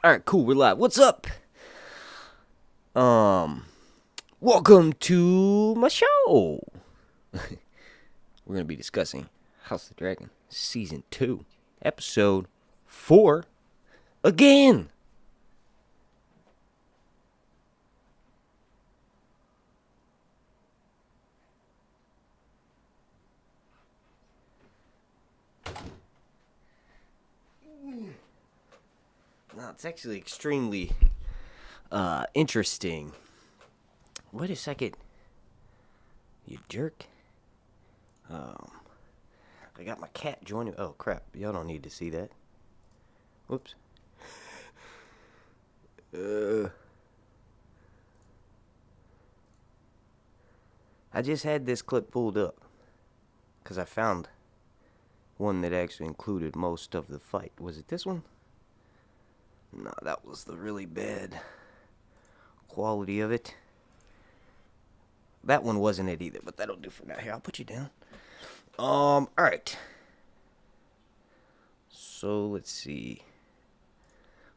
Alright, cool, we're live. What's up? Welcome to my show. We're gonna be discussing House of the Dragon Season 2, Episode 4, again. No, it's actually extremely interesting. Wait a second. You jerk. I got my cat joining. Oh, crap. Y'all don't need to see that. Whoops. I just had this clip pulled up because I found one that actually included most of the fight. Was it this one? No, that was the really bad quality of it. That one wasn't it either, but that'll do for now. Here, I'll put you down. Alright. So, let's see.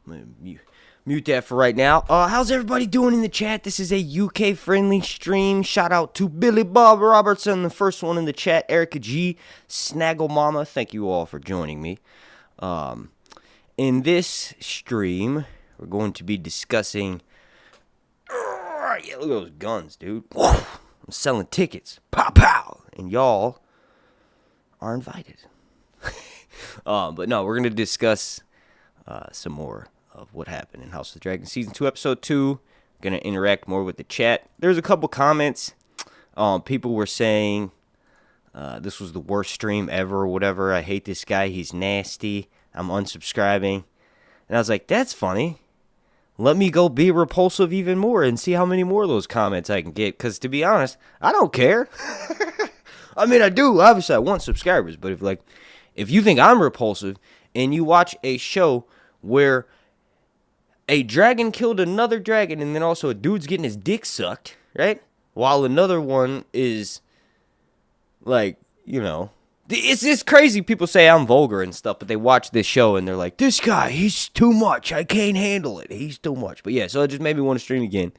I'm gonna mute that for right now. How's everybody doing in the chat? This is a UK-friendly stream. Shout out to Billy Bob Robertson, the first one in the chat. Erica G, Snaggle Mama, thank you all for joining me. In this stream, we're going to be discussing... Yeah, look at those guns, dude. I'm selling tickets. Pow, pow. And y'all are invited. But no, we're going to discuss some more of what happened in House of the Dragon Season 2, Episode 2. Going to interact more with the chat. There's a couple comments. People were saying this was the worst stream ever or whatever. I hate this guy. He's nasty. I'm unsubscribing. And I was like, that's funny. Let me go be repulsive even more and see how many more of those comments I can get. Because to be honest, I don't care. I mean, I do. Obviously, I want subscribers. But if you think I'm repulsive and you watch a show where a dragon killed another dragon and then also a dude's getting his dick sucked, right? While another one is like, you know... It's just crazy. People say I'm vulgar and stuff, but they watch this show and they're like, this guy, he's too much. I can't handle it. He's too much. But yeah, so it just made me want to stream again.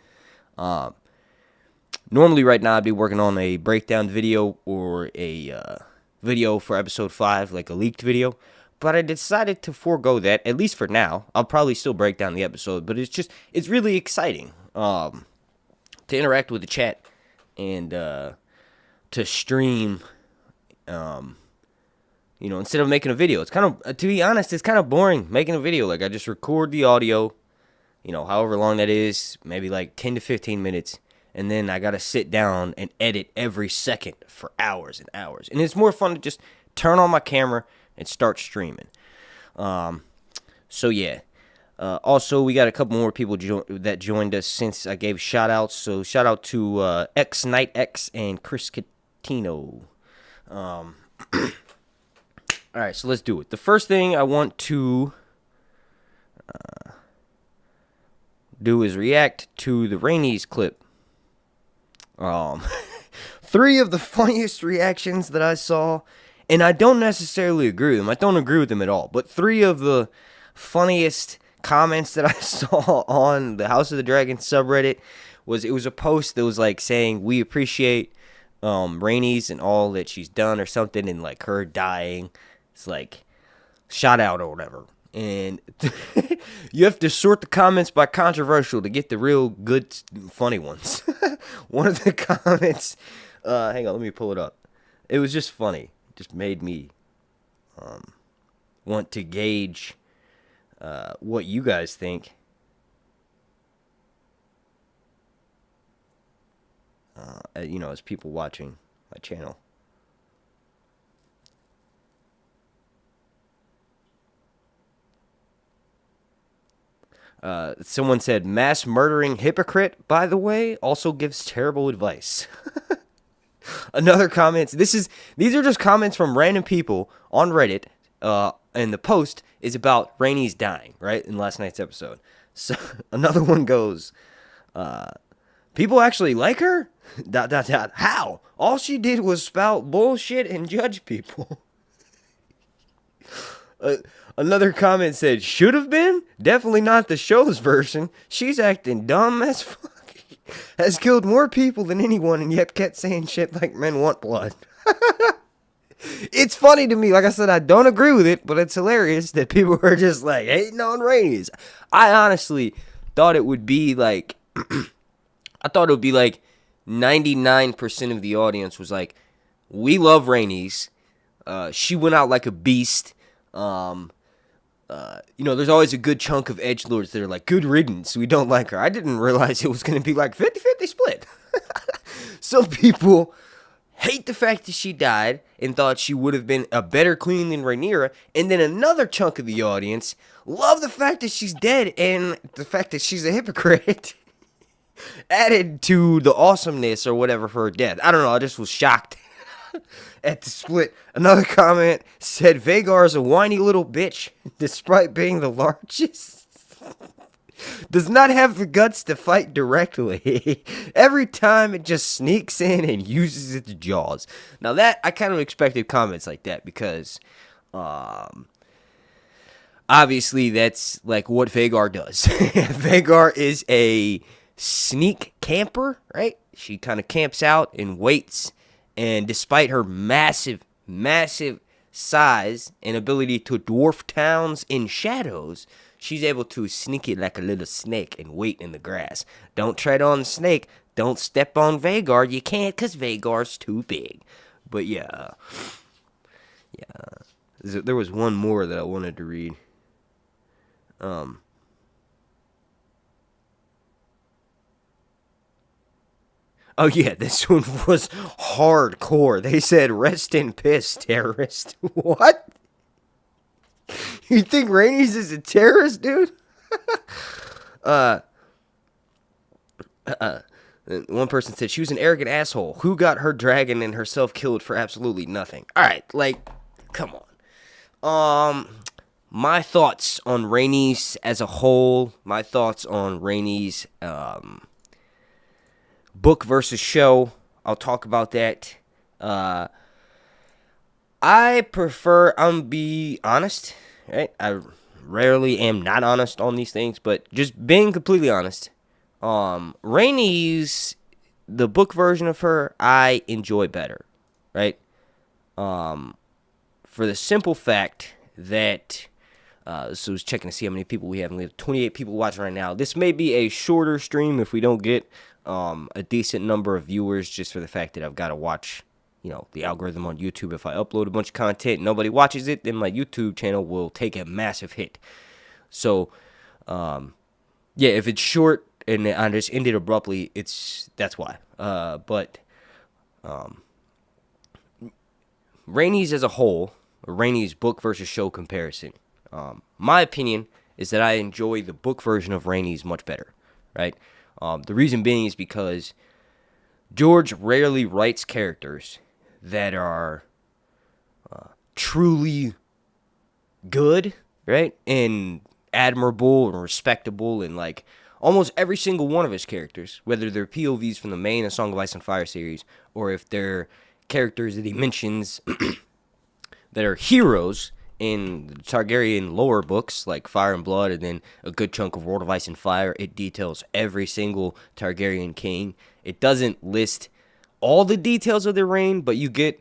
Normally right now I'd be working on a breakdown video or a video for episode 5, like a leaked video. But I decided to forego that, at least for now. I'll probably still break down the episode, but it's really exciting to interact with the chat and to stream... you know, instead of making a video. It's kind of, to be honest, it's kind of boring making a video. Like, I just record the audio, you know, however long that is, maybe like 10 to 15 minutes, and then I gotta sit down and edit every second for hours and hours. And it's more fun to just turn on my camera and start streaming. So yeah. Also, we got a couple more people that joined us since I gave shout-outs. So, shout-out to X Knight X and Chris Catino. Alright, so let's do it. The first thing I want to do is react to the Rhaenys clip. 3 of the funniest reactions that I saw, and I don't necessarily agree with them. I don't agree with them at all. But 3 of the funniest comments that I saw on the House of the Dragon subreddit it was a post that was like saying, we appreciate Rhaenys and all that she's done or something, and like her dying. It's like shout out or whatever. And you have to sort the comments by controversial to get the real good funny ones. One of the comments, hang on, let me pull it up. It was just funny. It just made me want to gauge what you guys think. You know, as people watching my channel. Someone said, mass murdering hypocrite, by the way, also gives terrible advice. Another comment, these are just comments from random people on Reddit, and the post is about Rhaenys dying, right, in last night's episode. So, another one goes, people actually like her? ... How? All she did was spout bullshit and judge people. Uh, Another comment said, should have been? Definitely not the show's version. She's acting dumb as fuck. Has killed more people than anyone and yet kept saying shit like men want blood. It's funny to me. Like I said, I don't agree with it, but it's hilarious that people are just like hating on Rhaenys. I honestly thought it would be like, I thought it would be like 99% of the audience was like, we love Rhaenys. She went out like a beast. There's always a good chunk of edgelords that are like, good riddance, we don't like her. I didn't realize it was going to be like 50-50 split. Some people hate the fact that she died and thought she would have been a better queen than Rhaenyra. And then another chunk of the audience love the fact that she's dead and the fact that she's a hypocrite added to the awesomeness or whatever for her death. I don't know. I just was shocked at the split. Another comment said Vhagar is a whiny little bitch despite being the largest. Does not have the guts to fight directly. Every time it just sneaks in and uses its jaws. Now that, I kind of expected comments like that because obviously that's like what Vhagar does. Vhagar is a sneak camper, right? She kind of camps out and waits, and despite her massive size and ability to dwarf towns in shadows, she's able to sneak it like a little snake and wait in the grass. Don't tread on the snake. Don't step on Vhagar. You can't because Vhagar's too big. But yeah. There was one more that I wanted to read. Oh yeah, this one was hardcore. They said, rest in piss, terrorist. What? You think Rhaenys is a terrorist, dude? One person said she was an arrogant asshole. Who got her dragon and herself killed for absolutely nothing? Alright, like, come on. My thoughts on Rhaenys as a whole, my thoughts on Rhaenys, book versus show. I'll talk about that. I prefer, be honest, right? I rarely am not honest on these things, but just being completely honest. Rhaenys, the book version of her, I enjoy better, right? For the simple fact that, so I was checking to see how many people we have, and we have 28 people watching right now. This may be a shorter stream if we don't get a decent number of viewers, just for the fact that I've got to watch, the algorithm on YouTube. If I upload a bunch of content and nobody watches it, then my YouTube channel will take a massive hit. So, if it's short and I just end it abruptly, that's why. But Rhaenys as a whole, Rhaenys book versus show comparison, my opinion is that I enjoy the book version of Rhaenys much better, right? The reason being is because George rarely writes characters that are truly good, right? And admirable and respectable, and like almost every single one of his characters, whether they're POVs from the main A Song of Ice and Fire series, or if they're characters that he mentions that are heroes in the Targaryen lore books, like Fire and Blood, and then a good chunk of World of Ice and Fire, it details every single Targaryen king. It doesn't list all the details of their reign, but you get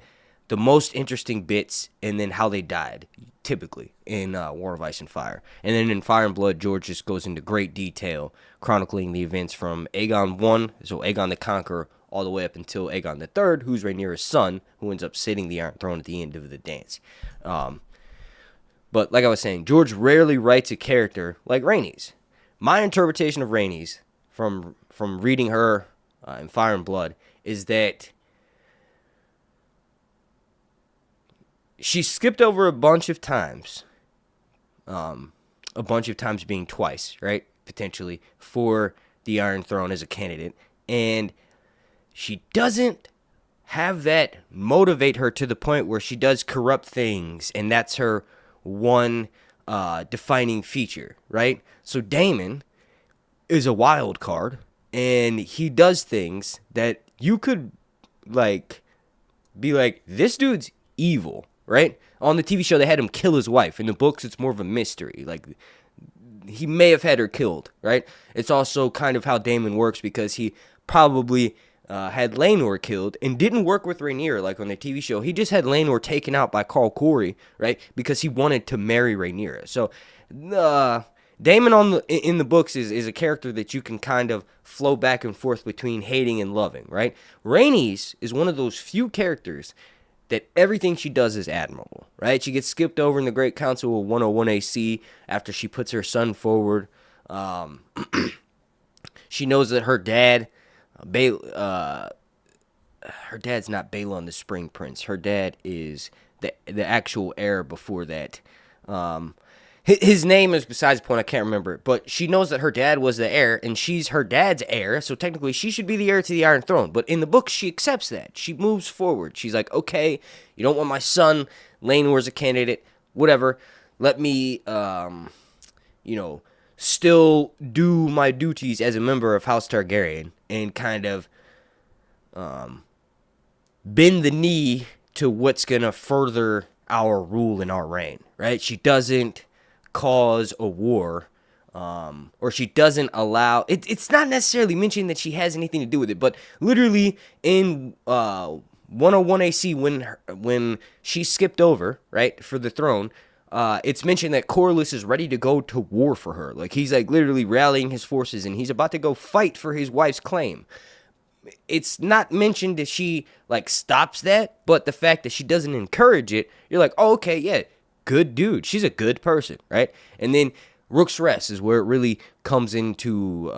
the most interesting bits, and then how they died, typically, in War of Ice and Fire. And then in Fire and Blood, George just goes into great detail, chronicling the events from Aegon I, so Aegon the Conqueror, all the way up until Aegon III, who's Rhaenyra's son, who ends up sitting the Iron Throne at the end of the dance. But like I was saying, George rarely writes a character like Rhaenys. My interpretation of Rhaenys, from reading her in Fire and Blood, is that she skipped over a bunch of times. A bunch of times being twice, right? Potentially, for the Iron Throne as a candidate. And she doesn't have that motivate her to the point where she does corrupt things, and that's her one defining feature, right? So Daemon is a wild card, and he does things that you could be like, this dude's evil, right? On the TV show, they had him kill his wife. In the books, it's more of a mystery. Like, he may have had her killed, right? It's also kind of how Daemon works, because he probably had Laenor killed and didn't work with Rhaenyra like on the TV show. He just had Laenor taken out by Carl Corey, right? Because he wanted to marry Rhaenyra. So Daemon in the books is a character that you can kind of flow back and forth between hating and loving, right? Rhaenys is one of those few characters that everything she does is admirable, right? She gets skipped over in the Great Council of 101 AC after she puts her son forward. She knows that her dad, her dad's not Balon the Spring Prince. Her dad is the actual heir before that. His name is besides the point. I can't remember it. But she knows that her dad was the heir, and she's her dad's heir. So technically, she should be the heir to the Iron Throne. But in the book, she accepts that. She moves forward. She's like, okay, you don't want my son. Laenor's a candidate. Whatever. Let me, still do my duties as a member of House Targaryen and kind of bend the knee to what's going to further our rule and our reign, right? She doesn't cause a war, or she doesn't allow... It's not necessarily mentioning that she has anything to do with it, but literally in 101 AC, when she skipped over, right, for the throne, it's mentioned that Corlys is ready to go to war for her. Like, he's like literally rallying his forces, and he's about to go fight for his wife's claim. It's not mentioned that she, like, stops that, but the fact that she doesn't encourage it, you're like, oh, okay, yeah, good dude. She's a good person, right? And then Rook's Rest is where it really comes into,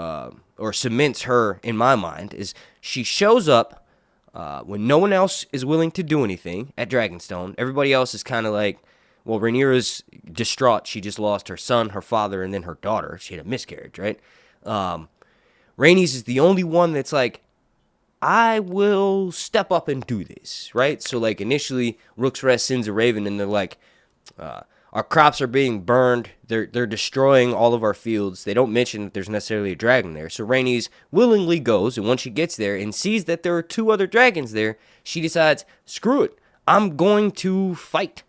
or cements her, in my mind, is she shows up when no one else is willing to do anything at Dragonstone. Everybody else is kind of like, well, Rhaenyra's distraught. She just lost her son, her father, and then her daughter. She had a miscarriage, right? Rhaenys is the only one that's like, I will step up and do this, right? So, like, initially, Rook's Rest sends a raven, and they're like, our crops are being burned. They're destroying all of our fields. They don't mention that there's necessarily a dragon there. So Rhaenys willingly goes, and once she gets there and sees that there are 2 other dragons there, she decides, screw it. I'm going to fight.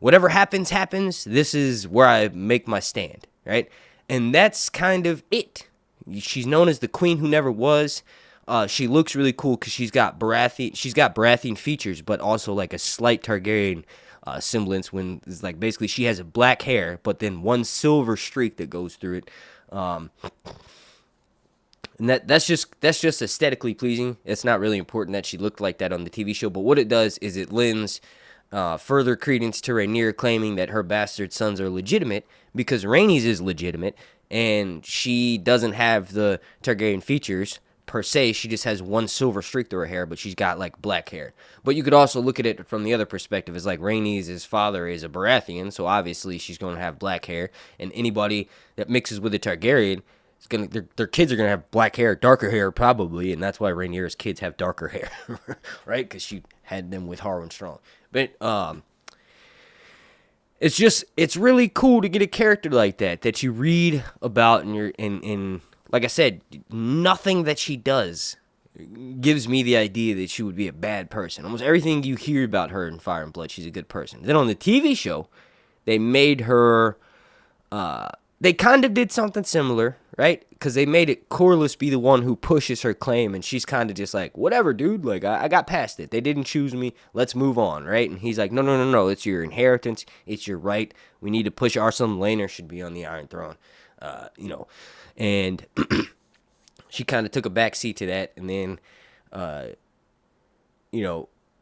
Whatever happens, happens. This is where I make my stand, right? And that's kind of it. She's known as the Queen Who Never Was. She looks really cool because she's got Baratheon features, but also like a slight Targaryen semblance. When it's like basically she has a black hair, but then one silver streak that goes through it. And that's just aesthetically pleasing. It's not really important that she looked like that on the TV show, but what it does is it lends further credence to Rhaenyra claiming that her bastard sons are legitimate, because Rhaenys is legitimate and she doesn't have the Targaryen features per se. She just has one silver streak through her hair, but she's got like black hair. But you could also look at it from the other perspective, as like Rhaenys' father is a Baratheon, so obviously she's going to have black hair, and anybody that mixes with a Targaryen, their kids are gonna have black hair, darker hair probably, and that's why Rhaenyra's kids have darker hair, right? Because she had them with Harwin Strong. But it's really cool to get a character like that you read about, and like I said, nothing that she does gives me the idea that she would be a bad person. Almost everything you hear about her in Fire and Blood, she's a good person. Then on the TV show, they made her. They kind of did something similar, right? Because they made it Corlys be the one who pushes her claim, and she's kind of just like, whatever, dude. Like, I got past it. They didn't choose me. Let's move on, right? And he's like, no. It's your inheritance. It's your right. We need to push our son Laenor should be on the Iron Throne, And she kind of took a back seat to that. And then,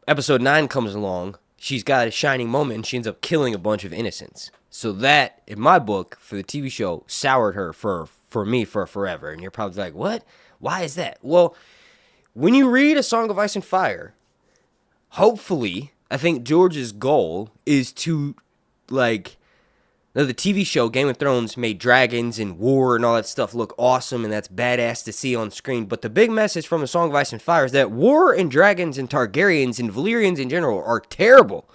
episode 9 comes along. She's got a shining moment, and she ends up killing a bunch of innocents. So that, in my book, for the TV show, soured her for me for forever. And you're probably like, what? Why is that? Well, when you read A Song of Ice and Fire, hopefully, I think George's goal is to, like, the TV show, Game of Thrones, made dragons and war and all that stuff look awesome, and that's badass to see on screen. But the big message from A Song of Ice and Fire is that war and dragons and Targaryens and Valyrians in general are terrible.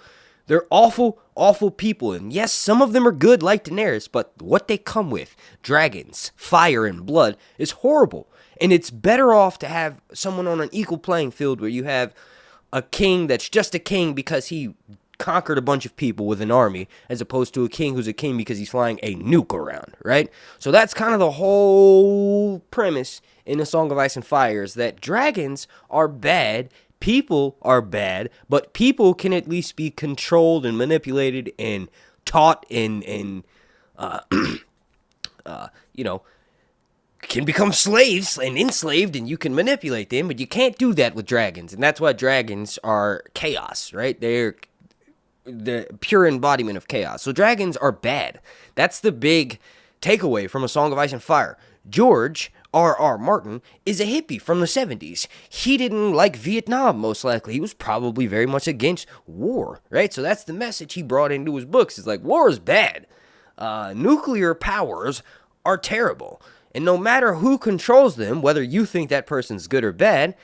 They're awful, awful people. And yes, some of them are good like Daenerys, but what they come with, dragons, fire, and blood, is horrible. And it's better off to have someone on an equal playing field where you have a king that's just a king because he conquered a bunch of people with an army, as opposed to a king who's a king because he's flying a nuke around, right? So that's kind of the whole premise in A Song of Ice and Fire, is that dragons are bad, people are bad, but people can at least be controlled and manipulated and taught and you know, can become slaves and enslaved, and you can manipulate them, but you can't do that with dragons. And that's why dragons are chaos, right? They're the pure embodiment of chaos. So dragons are bad. That's the big takeaway from A Song of Ice and Fire. George R.R. Martin is a hippie from the 70s. He didn't like Vietnam, most likely. He was probably very much against war, right? So that's the message he brought into his books. It's like, war is bad. Nuclear powers are terrible. And no matter who controls them, whether you think that person's good or bad,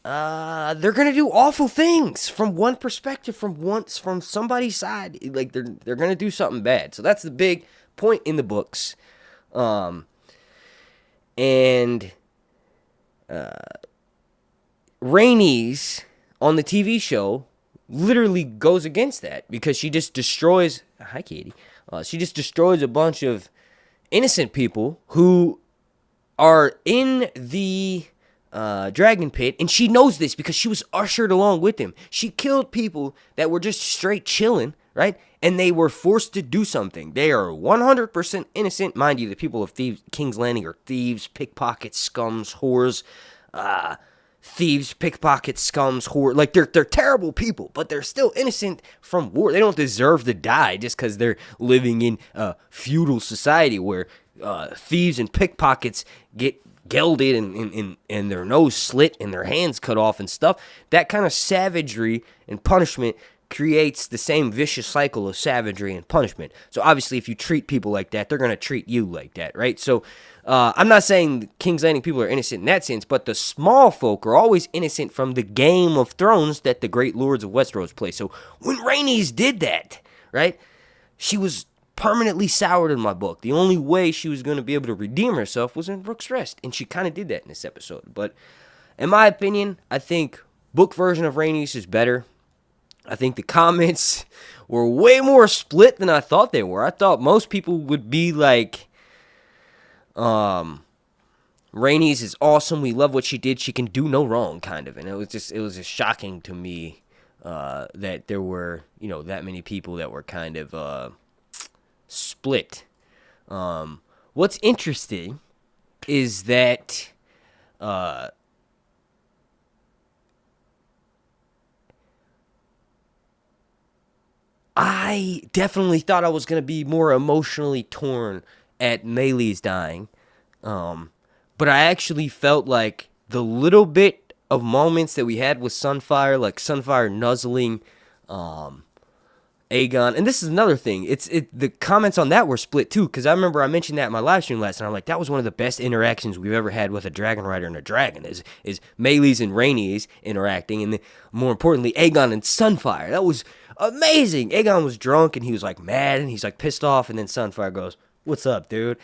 they're gonna do awful things from one perspective, from somebody's side. Like they're gonna do something bad. So that's the big point in the books. And Rhaenys on the TV show literally goes against that, because she just destroys. Hi, Katie. She just destroys a bunch of innocent people who are in the dragon pit, and she knows this because she was ushered along with them. She killed people that were just straight chilling, right? And they were forced to do something. They are 100% innocent. Mind you, the people of King's Landing are thieves, pickpockets, scums, whores, thieves, pickpockets, scums, whore. Like, they're terrible people, but they're still innocent from war. They don't deserve to die just because they're living in a feudal society where thieves and pickpockets get gelded and their nose slit and their hands cut off and stuff. That kind of savagery and punishment creates the same vicious cycle of savagery and punishment. So obviously, if you treat people like that, they're going to treat you like that, right? So I'm not saying King's Landing people are innocent in that sense, but the small folk are always innocent from the Game of Thrones that the great lords of Westeros play. So when Rhaenys did that, right, she was permanently soured in my book. The only way she was going to be able to redeem herself was in Rook's Rest, and she kind of did that in this episode. But in my opinion, I think book version of Rhaenys is better. I think the comments were way more split than I thought they were. I thought most people would be like, Rhaenys is awesome. We love what she did. She can do no wrong, kind of. And it was just shocking to me that there were, that many people that were kind of split. What's interesting is that I definitely thought I was going to be more emotionally torn at Melee's dying. But I actually felt like the little bit of moments that we had with Sunfire, like Sunfire nuzzling Aegon. And this is another thing. The comments on that were split too, because I remember I mentioned that in my live stream last night. I'm like, that was one of the best interactions we've ever had with a dragon rider and a dragon, is Melee's and Rhaenys interacting, and then, more importantly, Aegon and Sunfire. That was amazing. Aegon was drunk and he was like mad and he's like pissed off, and then Sunfire goes, "What's up, dude?"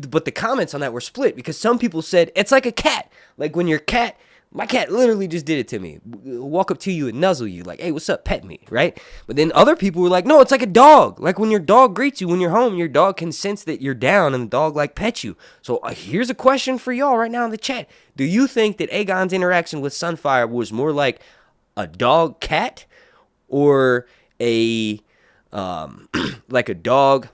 But the comments on that were split, because some people said it's like a cat. Like when your cat, my cat literally just did it to me. Walk up to you and nuzzle you like, "Hey, what's up? Pet me," right? But then other people were like, "No, it's like a dog. Like when your dog greets you when you're home, your dog can sense that you're down and the dog like pets you." So here's a question for y'all right now in the chat. Do you think that Aegon's interaction with Sunfire was more like a dog cat, or a like a dog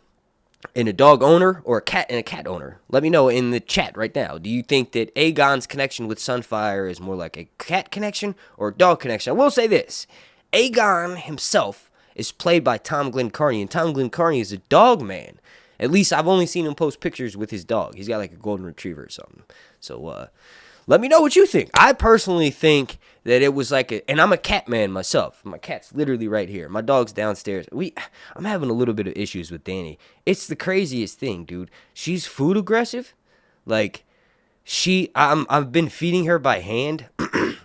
and a dog owner, or a cat and a cat owner? Let me know in the chat right now. Do you think that Aegon's connection with Sunfire is more like a cat connection or a dog connection? I will say this. Aegon himself is played by Tom Glencarny, and Tom Glencarny is a dog man. At least I've only seen him post pictures with his dog. He's got like a golden retriever or something. So let me know what you think. I personally think that it was like and I'm a cat man myself. My cat's literally right here. My dog's downstairs. I'm having a little bit of issues with Danny. It's the craziest thing, dude. She's food aggressive. Like, I've been feeding her by hand,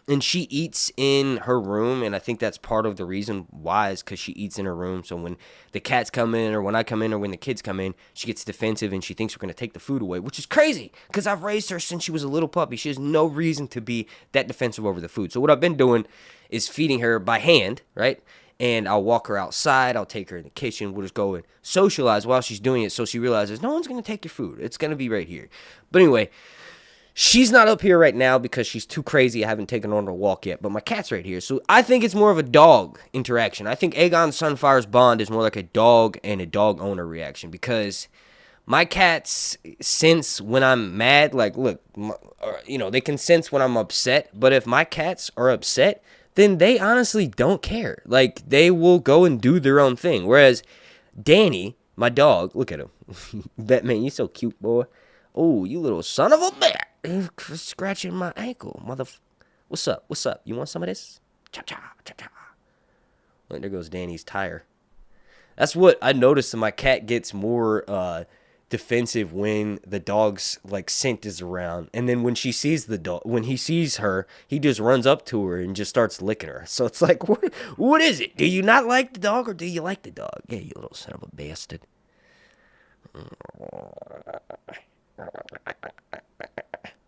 and she eats in her room, and I think that's part of the reason why, is because she eats in her room. So when the cats come in, or when I come in, or when the kids come in, she gets defensive, and she thinks we're going to take the food away, which is crazy, because I've raised her since she was a little puppy. She has no reason to be that defensive over the food. So what I've been doing is feeding her by hand, right? and I'll walk her outside. I'll take her in the kitchen. We'll just go and socialize while she's doing it, so she realizes no one's going to take your food. It's going to be right here. But anyway, she's not up here right now because she's too crazy. I haven't taken her on a walk yet, but my cat's right here. So I think it's more of a dog interaction. I think Aegon Sunfire's bond is more like a dog and a dog owner reaction, because my cats sense when I'm mad. Like, look, they can sense when I'm upset, but if my cats are upset, then they honestly don't care. Like, they will go and do their own thing. Whereas Danny, my dog, look at him. Batman, you so cute, boy. Oh, you little son of a bitch. He's scratching my ankle, What's up? You want some of this? Cha-cha, cha-cha. Look, there goes Danny's tire. That's what I noticed. That my cat gets more defensive when the dog's like scent is around, and then when he sees her, he just runs up to her and just starts licking her. So it's like, what is it? Do you not like the dog, or do you like the dog? Yeah, you little son of a bastard.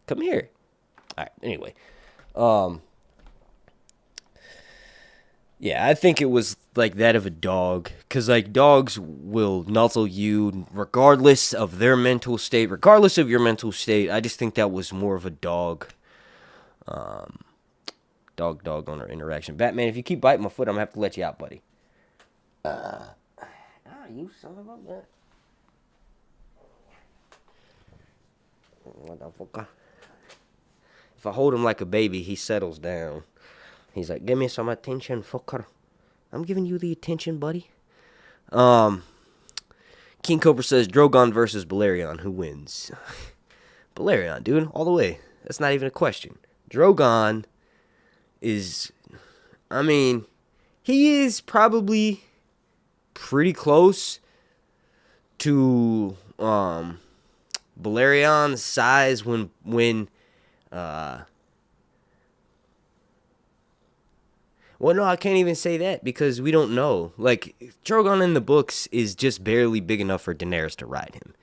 Come here. All right. Anyway, yeah, I think it was like that of a dog, because like dogs will nuzzle you regardless of their mental state, regardless of your mental state. I just think that was more of a dog owner interaction. Batman, if you keep biting my foot, I'm gonna have to let you out, buddy. You son of a bitch. Motherfucker. If I hold him like a baby, he settles down. He's like, give me some attention, fucker. I'm giving you the attention, buddy. King Cobra says, Drogon versus Velaryon. Who wins? Velaryon, dude. All the way. That's not even a question. Drogon is... I mean, he is probably pretty close to Velaryon's size when well, no, I can't even say that because we don't know. Like, Drogon in the books is just barely big enough for Daenerys to ride him.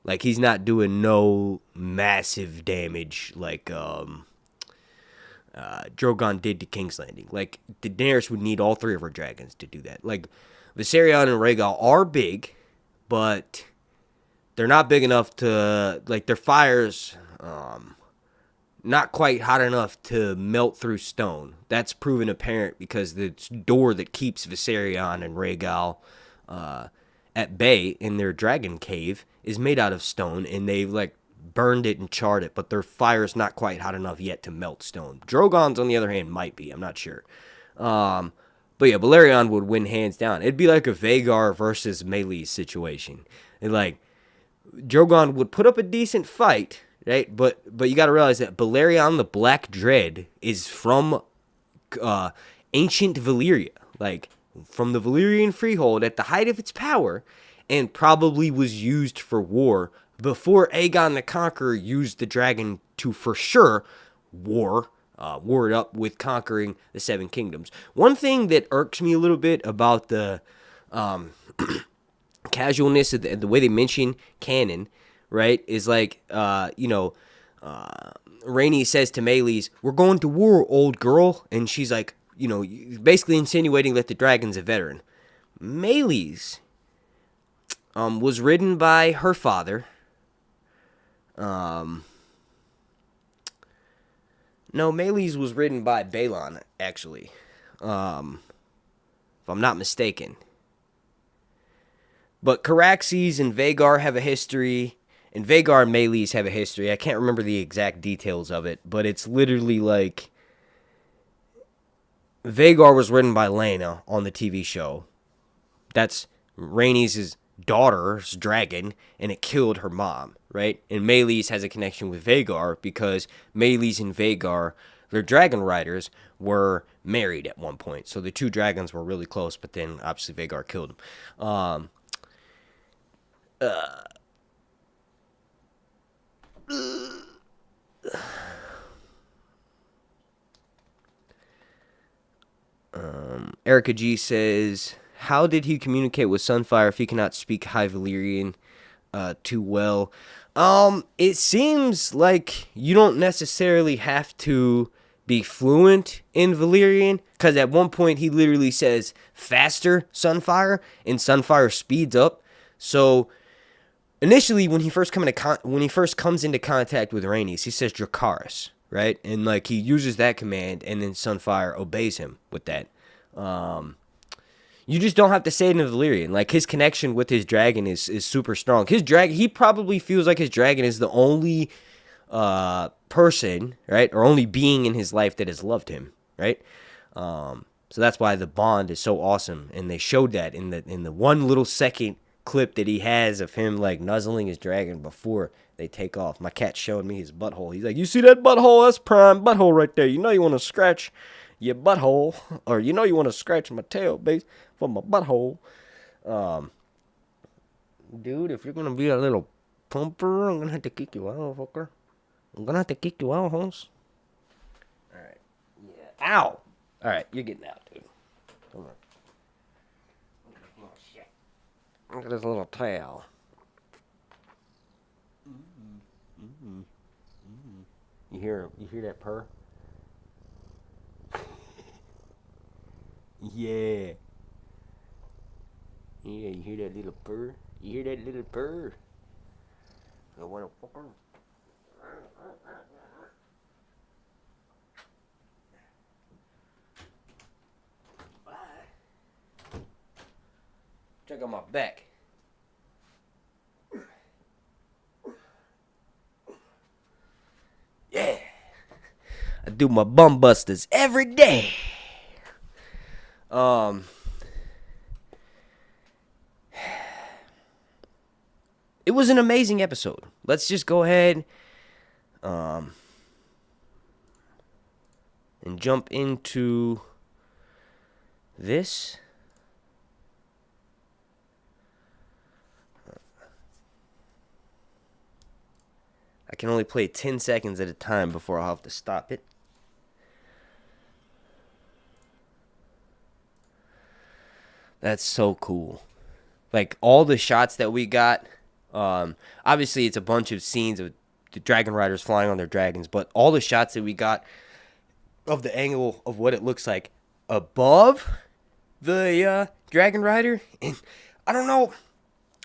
Like, he's not doing no massive damage like Drogon did to King's Landing. Like, Daenerys would need all three of her dragons to do that. Like, Viserion and Rhaegal are big, but they're not big enough to, like, their fires, not quite hot enough to melt through stone. That's proven apparent because the door that keeps Viserion and Rhaegal at bay in their dragon cave is made out of stone, and they've, like, burned it and charred it, but their fire's not quite hot enough yet to melt stone. Drogon's, on the other hand, might be. I'm not sure. But yeah, Velaryon would win hands down. It'd be like a Vhagar versus Meleys situation. And, like, Drogon would put up a decent fight, right? But you got to realize that Velaryon the Black Dread is from ancient Valyria, like from the Valyrian Freehold at the height of its power, and probably was used for war before Aegon the Conqueror used the dragon to, for sure, war it up with conquering the Seven Kingdoms. One thing that irks me a little bit about the casualness of the way they mention canon, right, is like, Rhaenys says to Meleys, we're going to war, old girl, and she's like, basically insinuating that the dragon's a veteran. Meleys was ridden by her father. No, Meleys was ridden by Balon, actually, if I'm not mistaken. But Caraxes and Vhagar have a history, and Vhagar and Meleys have a history. I can't remember the exact details of it, but it's literally like Vhagar was ridden by Laena on the TV show. That's Rhaenys' daughter's dragon, and it killed her mom, right? And Meleys has a connection with Vhagar because Meleys and Vhagar, their dragon riders, were married at one point. So the two dragons were really close, but then obviously Vhagar killed him. Erica G says, how did he communicate with Sunfire if he cannot speak High Valyrian too well? It seems like you don't necessarily have to be fluent in Valyrian, because at one point he literally says faster Sunfire, and Sunfire speeds up. So initially, when he first comes into contact with Rhaenys, he says Dracarys, right? And like he uses that command, and then Sunfire obeys him with that. You just don't have to say it in Valyrian. Like his connection with his dragon is super strong. His dragon, he probably feels like his dragon is the only person, right, or only being in his life that has loved him, right? So that's why the bond is so awesome, and they showed that in the 1 little second clip that he has of him like nuzzling his dragon before they take off. My cat showed me his butthole. He's like, "You see that butthole? That's prime butthole right there. You know you want to scratch your butthole, or you know you want to scratch my tail base from my butthole." Dude, if you're gonna be a little pumper, I'm gonna have to kick you out, fucker. I'm gonna have to kick you out, Holmes. All right. Yeah. Ow. All right, you're getting out, dude. Come on. Oh shit. Look at this little tail. You hear that purr? Yeah. Yeah, you hear that little purr? You hear that little purr? I want to fuck her. Check out my back. Yeah. I do my bum busters every day. It was an amazing episode. Let's just go ahead and jump into this. I can only play 10 seconds at a time before I'll have to stop it. That's so cool. Like, all the shots that we got, obviously it's a bunch of scenes of the dragon riders flying on their dragons, but all the shots that we got of the angle of what it looks like above the dragon rider, and I don't know,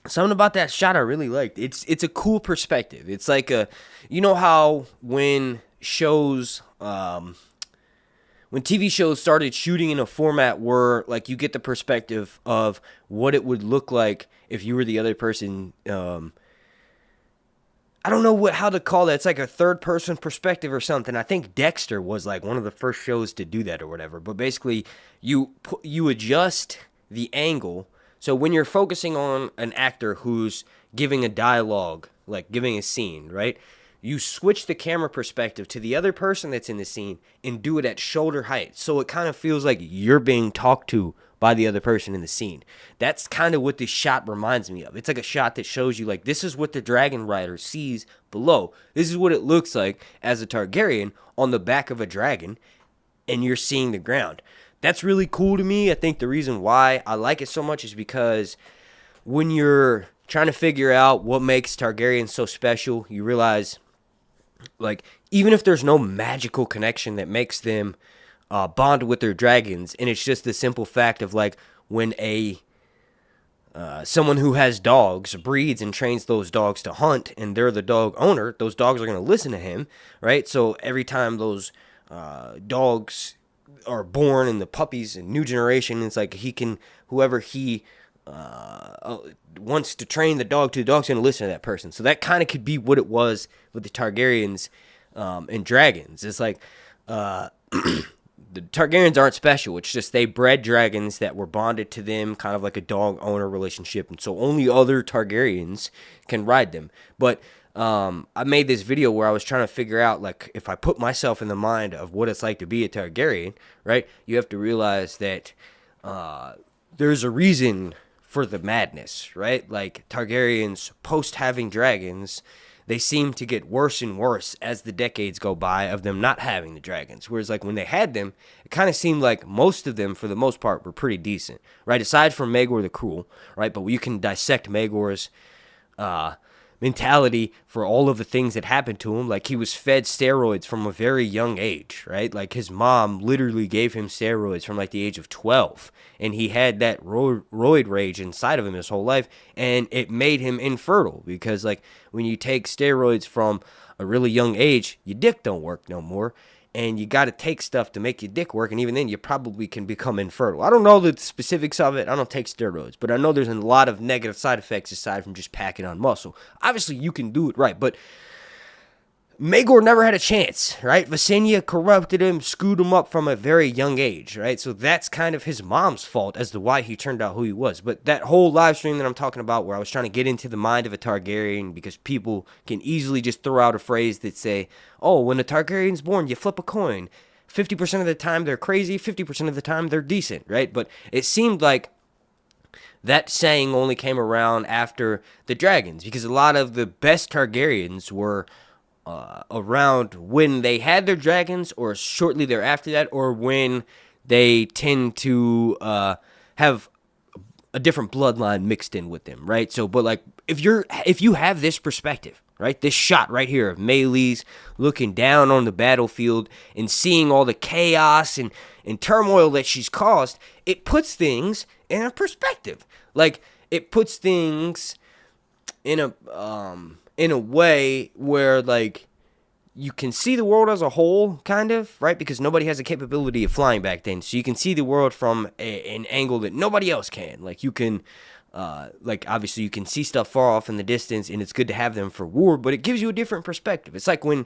something about that shot I really liked. It's a cool perspective. It's like you know how when shows, when TV shows started shooting in a format where like you get the perspective of what it would look like if you were the other person. I don't know how to call that. It's like a third person perspective or something. I think Dexter was like one of the first shows to do that or whatever. But basically, you adjust the angle. So when you're focusing on an actor who's giving a dialogue, like giving a scene, right? You switch the camera perspective to the other person that's in the scene and do it at shoulder height. So it kind of feels like you're being talked to by the other person in the scene. That's kind of what this shot reminds me of. It's like a shot that shows you like this is what the dragon rider sees below. This is what it looks like as a Targaryen on the back of a dragon, and you're seeing the ground. That's really cool to me. I think the reason why I like it so much is because when you're trying to figure out what makes Targaryens so special, you realize, like, even if there's no magical connection that makes them bond with their dragons, and it's just the simple fact of, like, when someone who has dogs breeds and trains those dogs to hunt, and they're the dog owner, those dogs are going to listen to him, right? So every time those dogs are born and the puppies and new generation, it's like whoever he wants to train the dog's going to listen to that person. So that kind of could be what it was with the Targaryens and dragons. It's like the Targaryens aren't special. It's just they bred dragons that were bonded to them, kind of like a dog-owner relationship, and so only other Targaryens can ride them. But I made this video where I was trying to figure out, like, if I put myself in the mind of what it's like to be a Targaryen, right, you have to realize that there's a reason for the madness, right? Like, Targaryens, post having dragons, they seem to get worse and worse as the decades go by of them not having the dragons. Whereas, like, when they had them, it kind of seemed like most of them, for the most part, were pretty decent, right? Aside from Maegor the Cruel, right? But you can dissect Maegor's mentality for all of the things that happened to him. Like, he was fed steroids from a very young age, right? Like, his mom literally gave him steroids from like the age of 12, and he had that roid rage inside of him his whole life, and it made him infertile because, like, when you take steroids from a really young age, your dick don't work no more, and you got to take stuff to make your dick work, and even then, you probably can become infertile. I don't know the specifics of it. I don't take steroids, but I know there's a lot of negative side effects aside from just packing on muscle. Obviously, you can do it right, but Maegor never had a chance, right? Visenya corrupted him, screwed him up from a very young age, right? So that's kind of his mom's fault as to why he turned out who he was. But that whole live stream that I'm talking about, where I was trying to get into the mind of a Targaryen, because people can easily just throw out a phrase that say, oh, when a Targaryen's born, you flip a coin. 50% of the time they're crazy, 50% of the time they're decent, right? But it seemed like that saying only came around after the dragons, because a lot of the best Targaryens were around when they had their dragons, or shortly thereafter that, or when they tend to have a different bloodline mixed in with them, right? So, but like, if you have this perspective, right, this shot right here of Meleys looking down on the battlefield and seeing all the chaos and turmoil that she's caused, it puts things in a perspective. Like, it puts things in a way where, like, you can see the world as a whole, kind of, right? Because nobody has the capability of flying back then. So you can see the world from an angle that nobody else can. Like, you can, obviously you can see stuff far off in the distance, and it's good to have them for war, but it gives you a different perspective. It's like when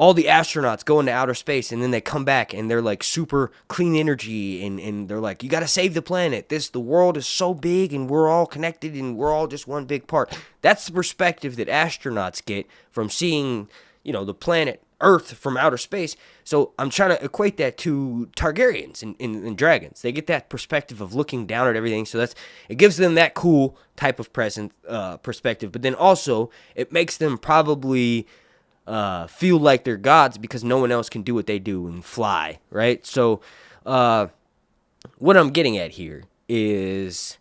all the astronauts go into outer space, and then they come back, and they're like super clean energy, and they're like, you got to save the planet. The world is so big, and we're all connected, and we're all just one big part. That's the perspective that astronauts get from seeing, the planet Earth from outer space. So I'm trying to equate that to Targaryens and dragons. They get that perspective of looking down at everything. So it gives them that cool type of perspective, but then also it makes them probably feel like they're gods because no one else can do what they do and fly, right? So what I'm getting at here is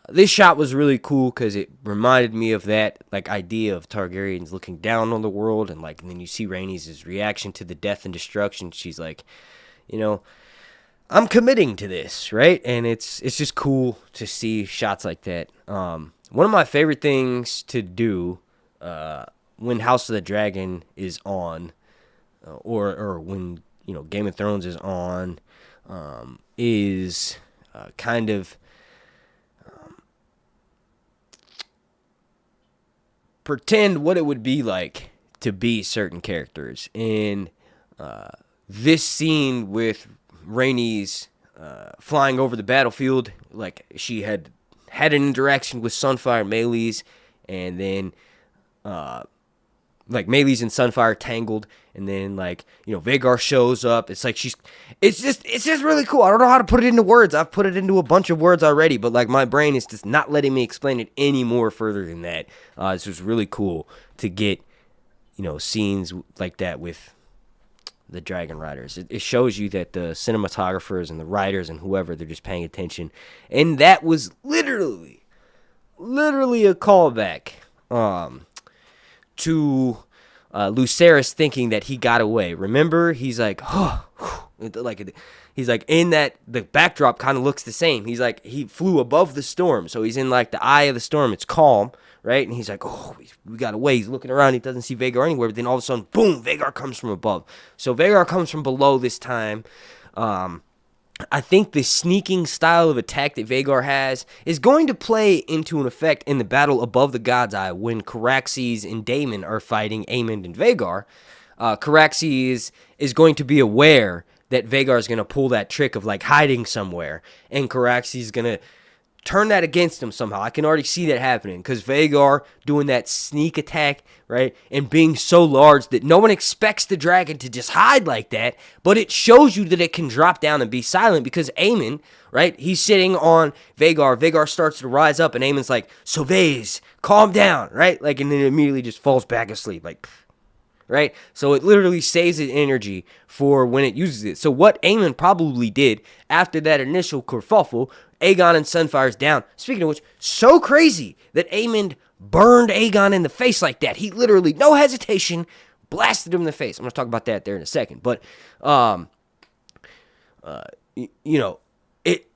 this shot was really cool because it reminded me of that like idea of Targaryens looking down on the world, and then you see Rhaenys' reaction to the death and destruction. She's like, I'm committing to this, right? And it's just cool to see shots like that. One of my favorite things to do when House of the Dragon is on, or when Game of Thrones is on, is kind of pretend what it would be like to be certain characters. And this scene with Rhaenys flying over the battlefield, like she had an interaction with Sunfire and Meleys, and then Meleys and Sunfire tangled, and then Vhagar shows up. It's like it's just really cool. I don't know how to put it into words. I've put it into a bunch of words already, but my brain is just not letting me explain it any more further than that. This was really cool to get scenes like that with the Dragon Riders. It shows you that the cinematographers and the writers and whoever, they're just paying attention, and that was literally a callback to Lucerys thinking that he got away. Remember, he's like, he's like in that, the backdrop kind of looks the same. He's like, he flew above the storm, so he's in the eye of the storm. It's calm, right? And he's like, we got away. He's looking around. He doesn't see Vhagar anywhere. But then all of a sudden, boom, Vhagar comes from above. So Vhagar comes from below this time. I think the sneaking style of attack that Vhagar has is going to play into an effect in the battle above the God's Eye when Caraxes and Daemon are fighting Aemond and Vhagar. Caraxes is going to be aware that Vhagar is going to pull that trick of hiding somewhere, and Caraxes is going to turn that against him somehow. I can already see that happening because Vhagar doing that sneak attack, right, and being so large that no one expects the dragon to just hide like that, but it shows you that it can drop down and be silent because Aemond, right, he's sitting on Vhagar. Vhagar starts to rise up, and Aemond's like, Sylvaise, calm down, right, and then it immediately just falls back asleep, right? So it literally saves its energy for when it uses it. So what Aemond probably did after that initial kerfuffle Aegon and Sunfire's down. Speaking of which, so crazy that Aemond burned Aegon in the face like that. He literally, no hesitation, blasted him in the face. I'm going to talk about that there in a second. But, you know, it...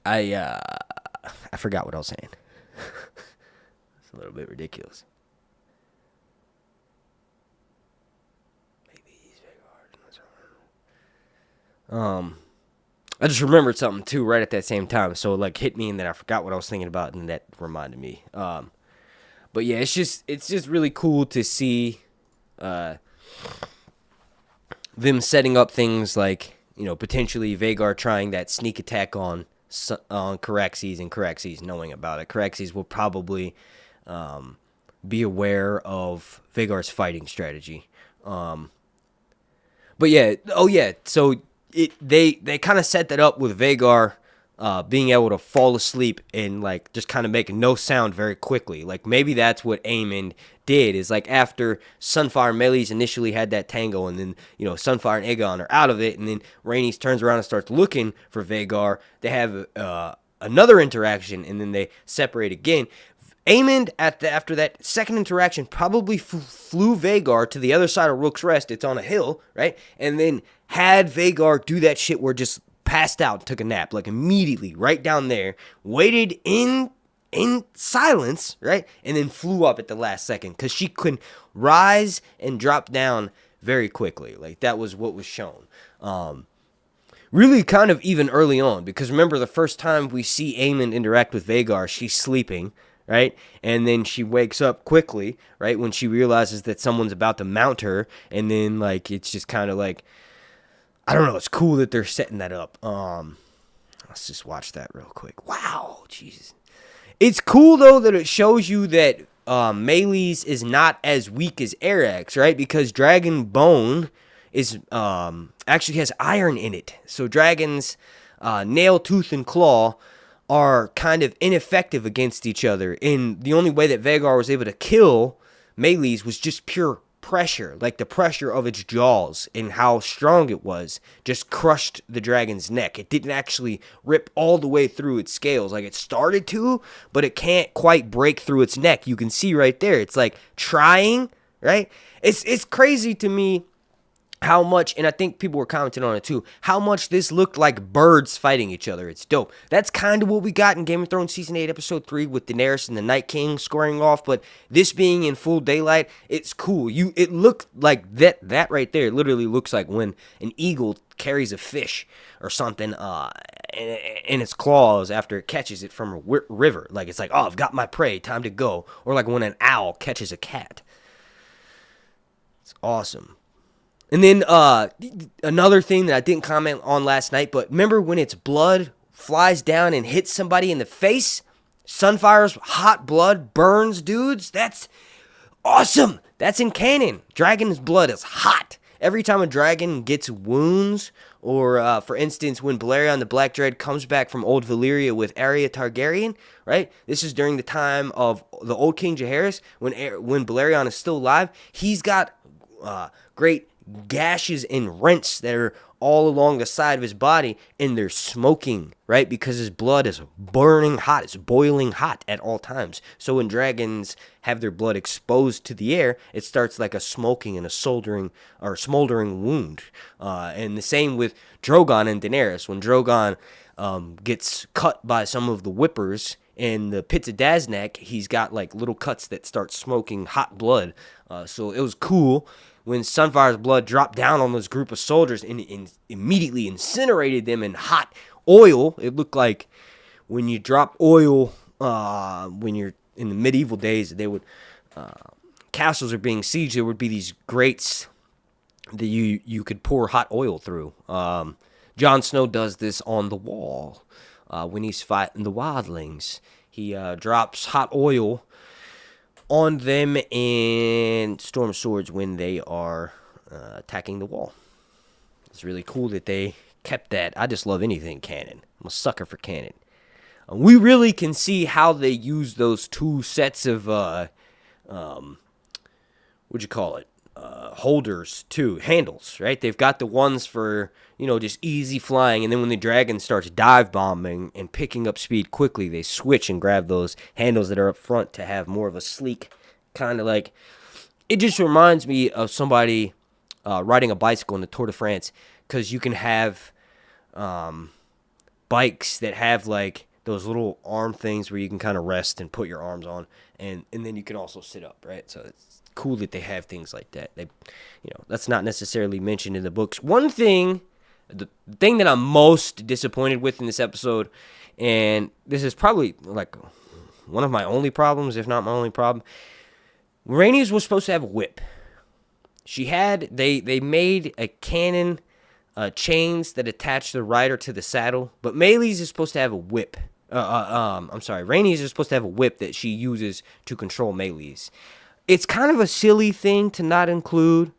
I forgot what I was saying. It's a little bit ridiculous. Maybe he's I just remembered something too right at that same time. So it like hit me and then I forgot what I was thinking about and that reminded me. But yeah, it's just really cool to see them setting up things like, you know, potentially Vhagar trying that sneak attack on Caraxes, and Caraxes knowing about it. Caraxes will probably be aware of Vhagar's fighting strategy. But yeah, so they kind of set that up with Vhagar being able to fall asleep and like just kind of make no sound very quickly. Like maybe that's what Aemond did, is like after Sunfire and Meleys initially had that tango, and then, you know, Sunfire and Aegon are out of it, and then Rhaenys turns around and starts looking for Vhagar. They have another interaction, and then they separate again. Aemond, after that second interaction, probably flew Vhagar to the other side of Rook's Rest. It's on a hill, right? And then had Vhagar do that shit where just passed out, took a nap, like immediately, right down there, waited in silence, right? And then flew up at the last second, because she could rise and drop down very quickly. Like, that was what was shown. Really kind of even early on, because remember the first time we see Aemond interact with Vhagar, she's sleeping, right? And then she wakes up quickly, right? When she realizes that someone's about to mount her, and then, like, it's just kind of like, I don't know, it's cool that they're setting that up. Let's just watch that real quick. Wow, Jesus. It's cool, though, that it shows you that Meleys is not as weak as Arax, right? Because Dragon Bone is actually has iron in it. So dragons, nail, tooth, and claw are kind of ineffective against each other. And the only way that Vhagar was able to kill Meleys was just pure pressure. Like the pressure of its jaws and how strong it was just crushed the dragon's neck. It didn't actually rip all the way through its scales like it started to, but it can't quite break through its neck. You can see right there. It's like trying, right? It's crazy to me how much, and I think people were commenting on it too, how much this looked like birds fighting each other. It's dope. That's kind of what we got in Game of Thrones Season 8, Episode 3 with Daenerys and the Night King squaring off, but this being in full daylight, it's cool. It looked like that right there literally looks like when an eagle carries a fish or something in its claws after it catches it from a river. Like, it's like, oh, I've got my prey, time to go. Or like when an owl catches a cat. It's awesome. And then another thing that I didn't comment on last night, but remember when its blood flies down and hits somebody in the face? Sunfire's hot blood burns dudes? That's awesome. That's in canon. Dragon's blood is hot. Every time a dragon gets wounds, or for instance, when Velaryon the Black Dread comes back from Old Valyria with Arya Targaryen, right? This is during the time of the old King Jaehaerys, when Velaryon is still alive. He's got great gashes and rents that are all along the side of his body, and they're smoking, right? Because his blood is burning hot. It's boiling hot at all times. So when dragons have their blood exposed to the air, it starts like a smoking and a smoldering wound. And the same with Drogon and Daenerys. When Drogon gets cut by some of the whippers in the pits of Daznak, he's got like little cuts that start smoking hot blood. So it was cool when Sunfire's blood dropped down on this group of soldiers and immediately incinerated them in hot oil. It looked like when you drop oil, when you're in the medieval days, they would castles are being sieged. There would be these grates that you could pour hot oil through. Jon Snow does this on the wall when he's fighting the wildlings. He drops hot oil on them and Storm Swords when they are attacking the wall. It's really cool that they kept that. I just love anything canon. I'm a sucker for canon. We really can see how they use those two sets of holders too, handles, right? They've got the ones for, just easy flying, and then when the dragon starts dive bombing and picking up speed quickly, they switch and grab those handles that are up front to have more of a sleek kind of like. It just reminds me of somebody riding a bicycle in the Tour de France, because you can have bikes that have like those little arm things where you can kind of rest and put your arms on, and then you can also sit up, right? So it's cool that they have things like that. That's not necessarily mentioned in the books. One thing, the thing that I'm most disappointed with in this episode, and this is probably like one of my only problems, if not my only problem, Rhaenys was supposed to have a whip. They made a cannon chains that attach the rider to the saddle, but Meleys is supposed to have a whip. Rhaenys is supposed to have a whip that she uses to control Meleys. It's kind of a silly thing to not include.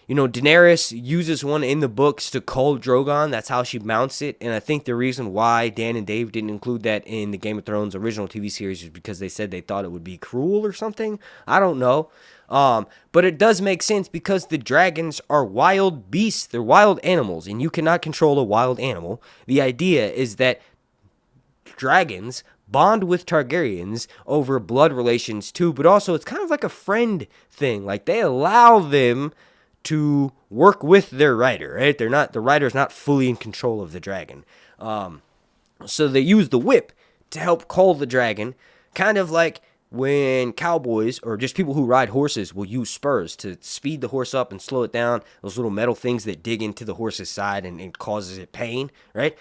Daenerys uses one in the books to cull Drogon. That's how she mounts it. And I think the reason why Dan and Dave didn't include that in the Game of Thrones original TV series is because they said they thought it would be cruel or something. I don't know. But it does make sense because the dragons are wild beasts. They're wild animals, and you cannot control a wild animal. The idea is that dragons bond with Targaryens over blood relations too, but also it's kind of like a friend thing. Like, they allow them to work with their rider, right? The rider's not fully in control of the dragon. So they use the whip to help cull the dragon, kind of like when cowboys or just people who ride horses will use spurs to speed the horse up and slow it down, those little metal things that dig into the horse's side and it causes it pain, right?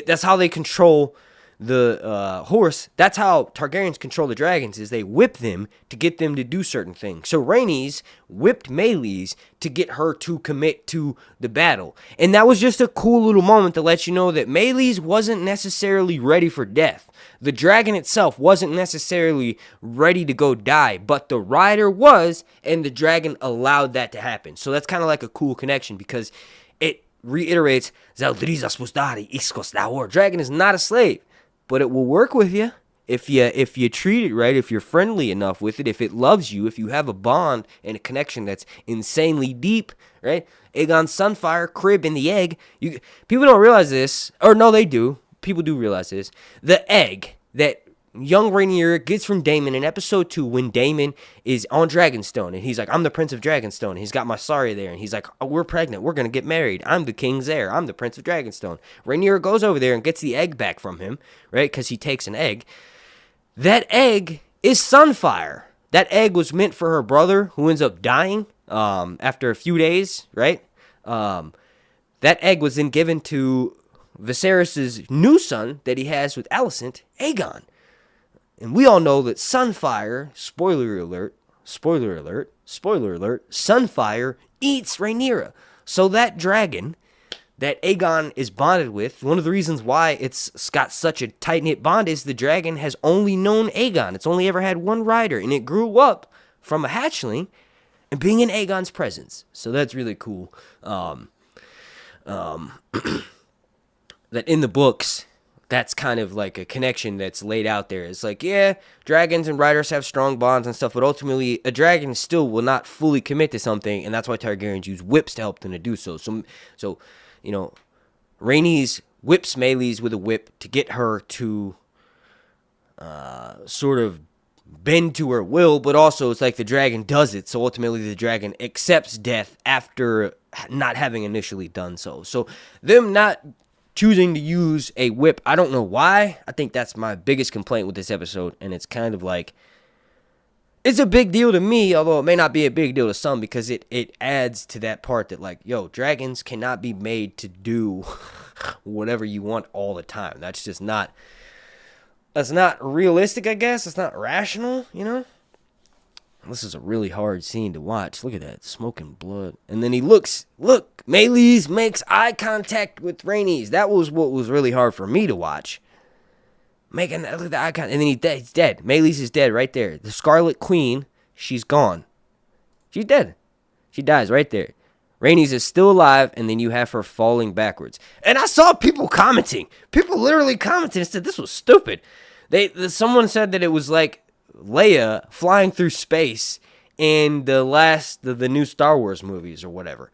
That's how they control the horse. That's how Targaryens control the dragons, is they whip them to get them to do certain things. So Rhaenys whipped Meleys to get her to commit to the battle. And that was just a cool little moment to let you know that Meleys wasn't necessarily ready for death. The dragon itself wasn't necessarily ready to go die, but the rider was, and the dragon allowed that to happen. So that's kind of like a cool connection, because it reiterates, dragon is not a slave, but it will work with you if you treat it right, if you're friendly enough with it, if it loves you, if you have a bond and a connection that's insanely deep, right? Aegon's Sunfire, Crib, and the egg. People don't realize this, or no, they do. People do realize this. The egg that young Rhaenyra gets from Daemon in episode 2 when Daemon is on Dragonstone, and he's like, I'm the Prince of Dragonstone, and he's got Mysaria there, and he's like, oh, we're pregnant, we're gonna get married, I'm the king's heir, I'm the Prince of Dragonstone. Rhaenyra goes over there and gets the egg back from him, right, because he takes an egg. That egg is Sunfire. That egg was meant for her brother, who ends up dying after a few days, right? That egg was then given to Viserys' new son that he has with Alicent, Aegon. And we all know that Sunfire, spoiler alert, Sunfire eats Rhaenyra. So that dragon that Aegon is bonded with, one of the reasons why it's got such a tight-knit bond is the dragon has only known Aegon. It's only ever had one rider, and it grew up from a hatchling and being in Aegon's presence. So that's really cool. That in the books, that's kind of like a connection that's laid out there. It's like, yeah, dragons and riders have strong bonds and stuff, but ultimately a dragon still will not fully commit to something, and that's why Targaryens use whips to help them to do so. So Rhaenys whips Meleys with a whip to get her to sort of bend to her will, but also it's like the dragon does it, so ultimately the dragon accepts death after not having initially done so. So them not choosing to use a whip, I don't know why. I think that's my biggest complaint with this episode, and it's kind of like, it's a big deal to me, although it may not be a big deal to some, because it adds to that part that, like, yo, dragons cannot be made to do whatever you want all the time. That's just not, that's not realistic, I guess. It's not rational, This is a really hard scene to watch. Look at that, smoking blood. And then look, Meleys makes eye contact with Rhaenys. That was what was really hard for me to watch. Making that, look at the icon. And then he's dead. Meleys is dead right there. The Scarlet Queen, she's gone. She's dead. She dies right there. Rhaenys is still alive, and then you have her falling backwards. And I saw people commenting. People literally commented and said this was stupid. Someone said that it was like Leia flying through space in the new Star Wars movies or whatever.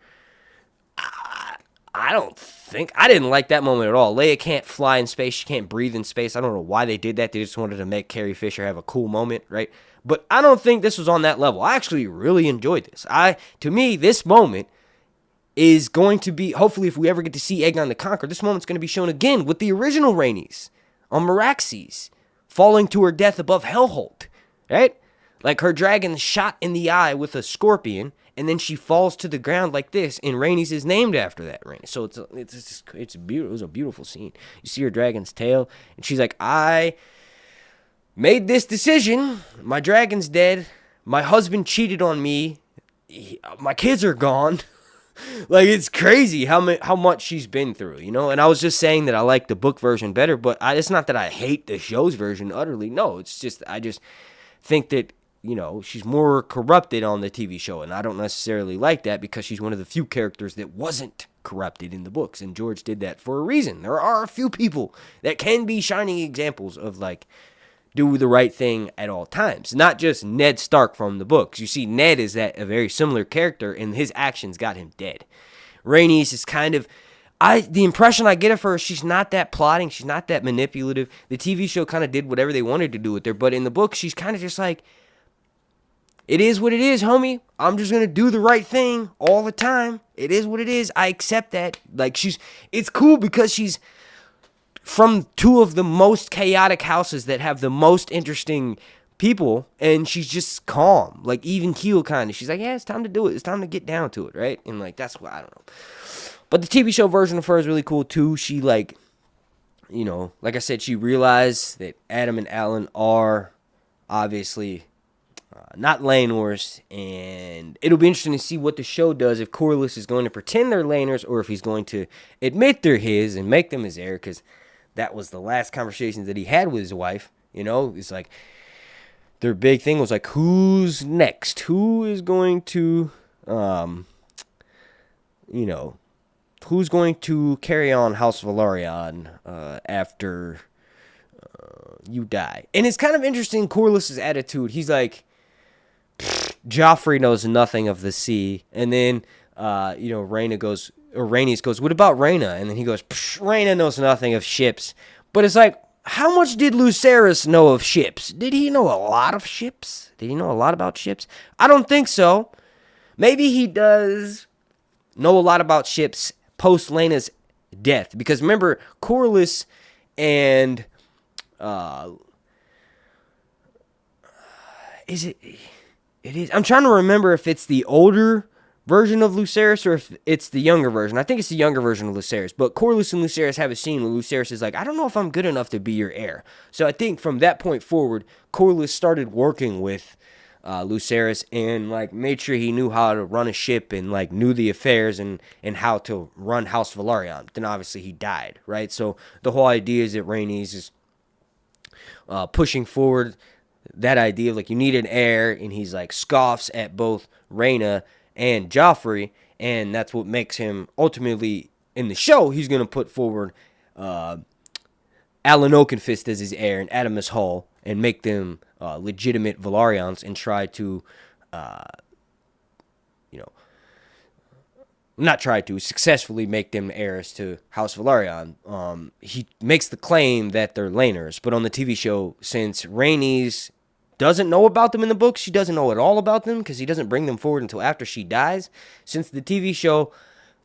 I didn't like that moment at all. Leia can't fly in space. She can't breathe in space. I don't know why they did that. They just wanted to make Carrie Fisher have a cool moment, right? But I don't think this was on that level. I actually really enjoyed this. To me, this moment is going to be, hopefully if we ever get to see Aegon the Conqueror, this moment's going to be shown again with the original Rhaenys on Meraxes, falling to her death above Hellholt, right? Like her dragon shot in the eye with a scorpion, and then she falls to the ground like this, and Rhaenys is named after that Rhaenys. So it's beautiful. It was a beautiful scene. You see her dragon's tail, and she's like, I made this decision. My dragon's dead. My husband cheated on me. My kids are gone. Like, it's crazy how much she's been through, you know? And I was just saying that I like the book version better, but it's not that I hate the show's version utterly. No, it's just, I just think that, you know, she's more corrupted on the TV show, and I don't necessarily like that because she's one of the few characters that wasn't corrupted in the books, and George did that for a reason. There are a few people that can be shining examples of, like, do the right thing at all times. Not just Ned Stark from the books. You see, Ned is a very similar character, and his actions got him dead. Rhaenys is kind of, the impression I get of her is she's not that plotting, she's not that manipulative. The TV show kind of did whatever they wanted to do with her, but in the book, she's kind of just like, it is what it is, homie. I'm just going to do the right thing all the time. It is what it is. I accept that. Like, it's cool because she's from two of the most chaotic houses that have the most interesting people, and she's just calm, like even keel kind of. She's like, yeah, it's time to do it. It's time to get down to it, right? And like, that's what, I don't know. But the TV show version of her is really cool too. She, like, you know, like I said, she realized that Adam and Alan are obviously not Laners, and it'll be interesting to see what the show does, if Corlys is going to pretend they're Laners or if he's going to admit they're his and make them his heir, because that was the last conversation that he had with his wife. You know, it's like their big thing was like, who's next? Who is going to, you know, who's going to carry on House Velaryon after you die? And it's kind of interesting, Corlys' attitude. He's like, Joffrey knows nothing of the sea. And then, you know, Rhaenys goes, what about Rhaena? And then he goes, Rhaena knows nothing of ships. But it's like, how much did Lucerys know of ships? Did he know a lot of ships? Did he know a lot about ships? I don't think so. Maybe he does know a lot about ships post Laena's death. Because remember, Corlys and, it is, I'm trying to remember if it's the older version of Lucerys or if it's the younger version. I think it's the younger version of Lucerys. But Corlys and Lucerys have a scene where Lucerys is like, I don't know if I'm good enough to be your heir. So I think from that point forward, Corlys started working with Lucerys and, like, made sure he knew how to run a ship and, like, knew the affairs and how to run House Velaryon. Then obviously he died, right? So the whole idea is that Rhaenys is pushing forward that idea of, like, you need an heir, and he's like scoffs at both Rhaena and Joffrey, and that's what makes him ultimately, in the show, he's going to put forward Alan Oakenfist as his heir and Adamus Hall and make them legitimate Velaryons and try to, you know, not try to, successfully make them heirs to House Velaryon. He makes the claim that they're Laners, but on the TV show, since Rhaenys doesn't know about them in the books, she doesn't know at all about them because he doesn't bring them forward until after she dies. Since the TV show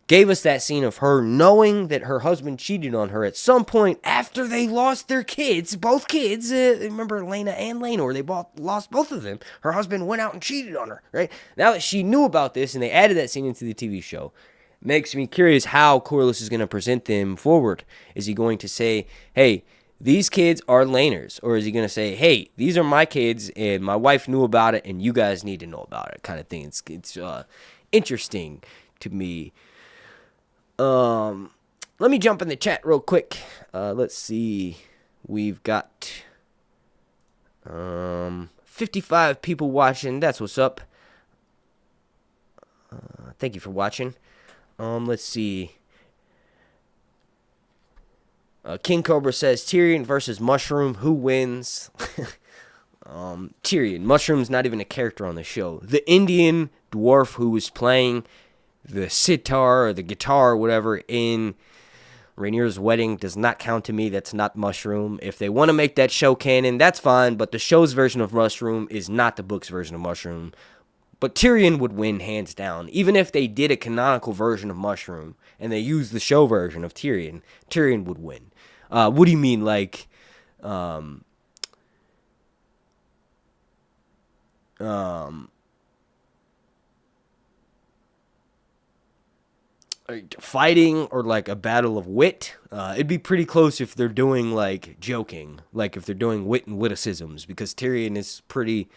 gave us that scene of her knowing that her husband cheated on her at some point after they lost their kids, both kids, remember Laena and Laenor, they lost both of them. Her husband went out and cheated on her, right? Now that she knew about this and they added that scene into the TV show, makes me curious how Corlys is going to present them forward. Is he going to say, hey, these kids are Laners? Or is he going to say, hey, these are my kids and my wife knew about it and you guys need to know about it, kind of thing. It's interesting to me. Let me jump in the chat real quick. Let's see We've got 55 people watching. That's what's up. Thank you for watching. Let's see. King Cobra says Tyrion versus Mushroom. Who wins? Tyrion. Mushroom's not even a character on the show. The Indian dwarf who was playing the sitar or the guitar or whatever in Rhaenyra's wedding does not count to me. That's not Mushroom. If they want to make that show canon, that's fine, but the show's version of Mushroom is not the book's version of Mushroom. But Tyrion would win hands down. Even if they did a canonical version of Mushroom and they used the show version of Tyrion, Tyrion would win. What do you mean, like, fighting or like a battle of wit? It'd be pretty close if they're doing like joking, like if they're doing wit and witticisms, because Tyrion is pretty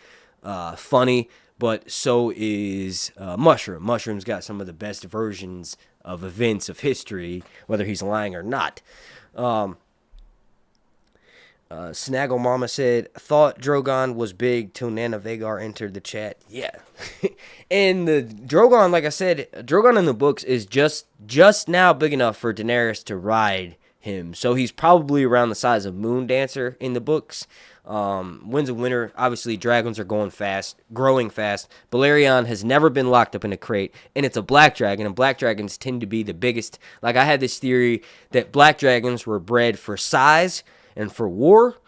funny, but so is Mushroom. Mushroom's got some of the best versions of events of history, whether he's lying or not. Snaggle Mama said, thought Drogon was big till Nana Vagar entered the chat. Yeah. And the Drogon, like I said, Drogon in the books is just now big enough for Daenerys to ride him. So he's probably around the size of Moon Dancer in the books. Winds of Winter, obviously dragons are growing fast. Velaryon has never been locked up in a crate, and it's a black dragon, and black dragons tend to be the biggest. Like, I had this theory that black dragons were bred for size and for war,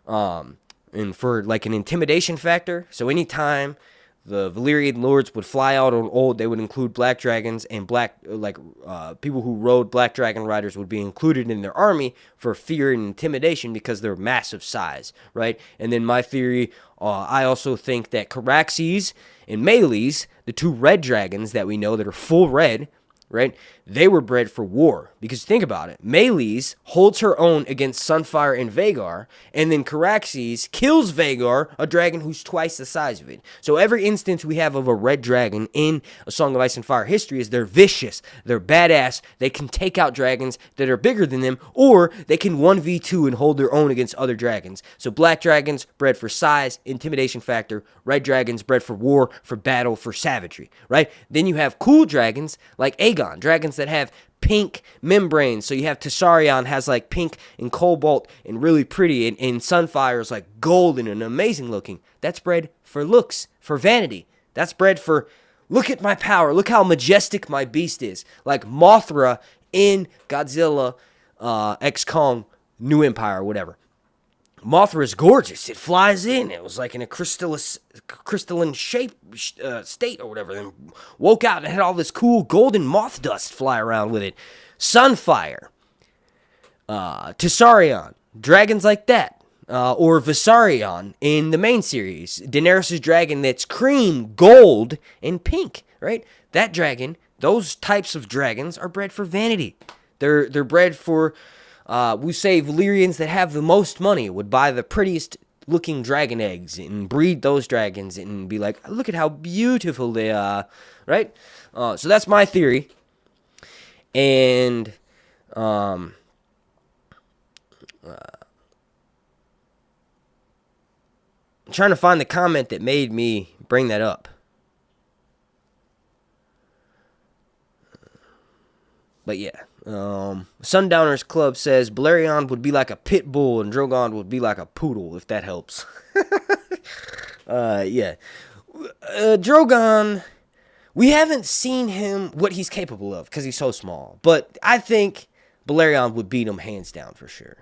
and for like an intimidation factor. So anytime the Valyrian lords would fly out on old, they would include black dragons, and people who rode black dragon riders would be included in their army for fear and intimidation because they're massive size, right? And then my theory, I also think that Caraxes and Melees, the two red dragons that we know that are full red, right? They were bred for war. Because think about it. Melees holds her own against Sunfire and Vhagar, and then Caraxes kills Vhagar, a dragon who's twice the size of it. So every instance we have of a red dragon in A Song of Ice and Fire history is they're vicious, they're badass, they can take out dragons that are bigger than them, or they can 1v2 and hold their own against other dragons. So black dragons bred for size, intimidation factor, red dragons bred for war, for battle, for savagery, right? Then you have cool dragons like Aegon, dragons that have pink membranes. So you have Tessarion has like pink and cobalt and really pretty, and Sunfire is like golden and amazing looking. That's bred for looks, for vanity. That's bred for, look at my power, look how majestic my beast is. Like Mothra in Godzilla X Kong New Empire or whatever. Mothra is gorgeous. It flies in. It was like in a crystalline shape state or whatever. Then woke out and had all this cool golden moth dust fly around with it. Sunfire, Tessarion, dragons like that, or Visarion in the main series. Daenerys' dragon that's cream, gold, and pink. Right? That dragon. Those types of dragons are bred for vanity. They're bred for. We say Valyrians that have the most money would buy the prettiest looking dragon eggs and breed those dragons and be like, look at how beautiful they are, right? So that's my theory. And I'm trying to find the comment that made me bring that up. But yeah. Sundowners Club says Velaryon would be like a pit bull and Drogon would be like a poodle, if that helps. Yeah. Drogon, we haven't seen him, what he's capable of, because he's so small. But I think Velaryon would beat him hands down for sure.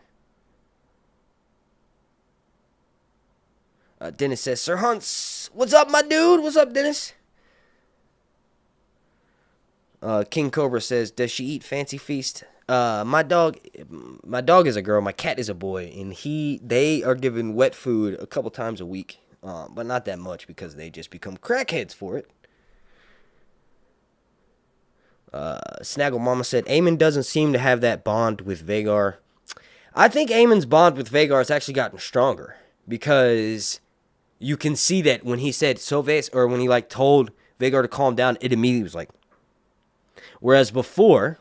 Dennis says, Sir Hunts, what's up, my dude? What's up, Dennis? King Cobra says, does she eat Fancy Feast? My dog is a girl, my cat is a boy, and they are given wet food a couple times a week, but not that much because they just become crackheads for it. Snaggle Mama said, Aemond doesn't seem to have that bond with Vhagar. I think Aemond's bond with Vhagar has actually gotten stronger, because you can see that when he said Sylvace, or when he like told Vhagar to calm down, it immediately was like. Whereas before,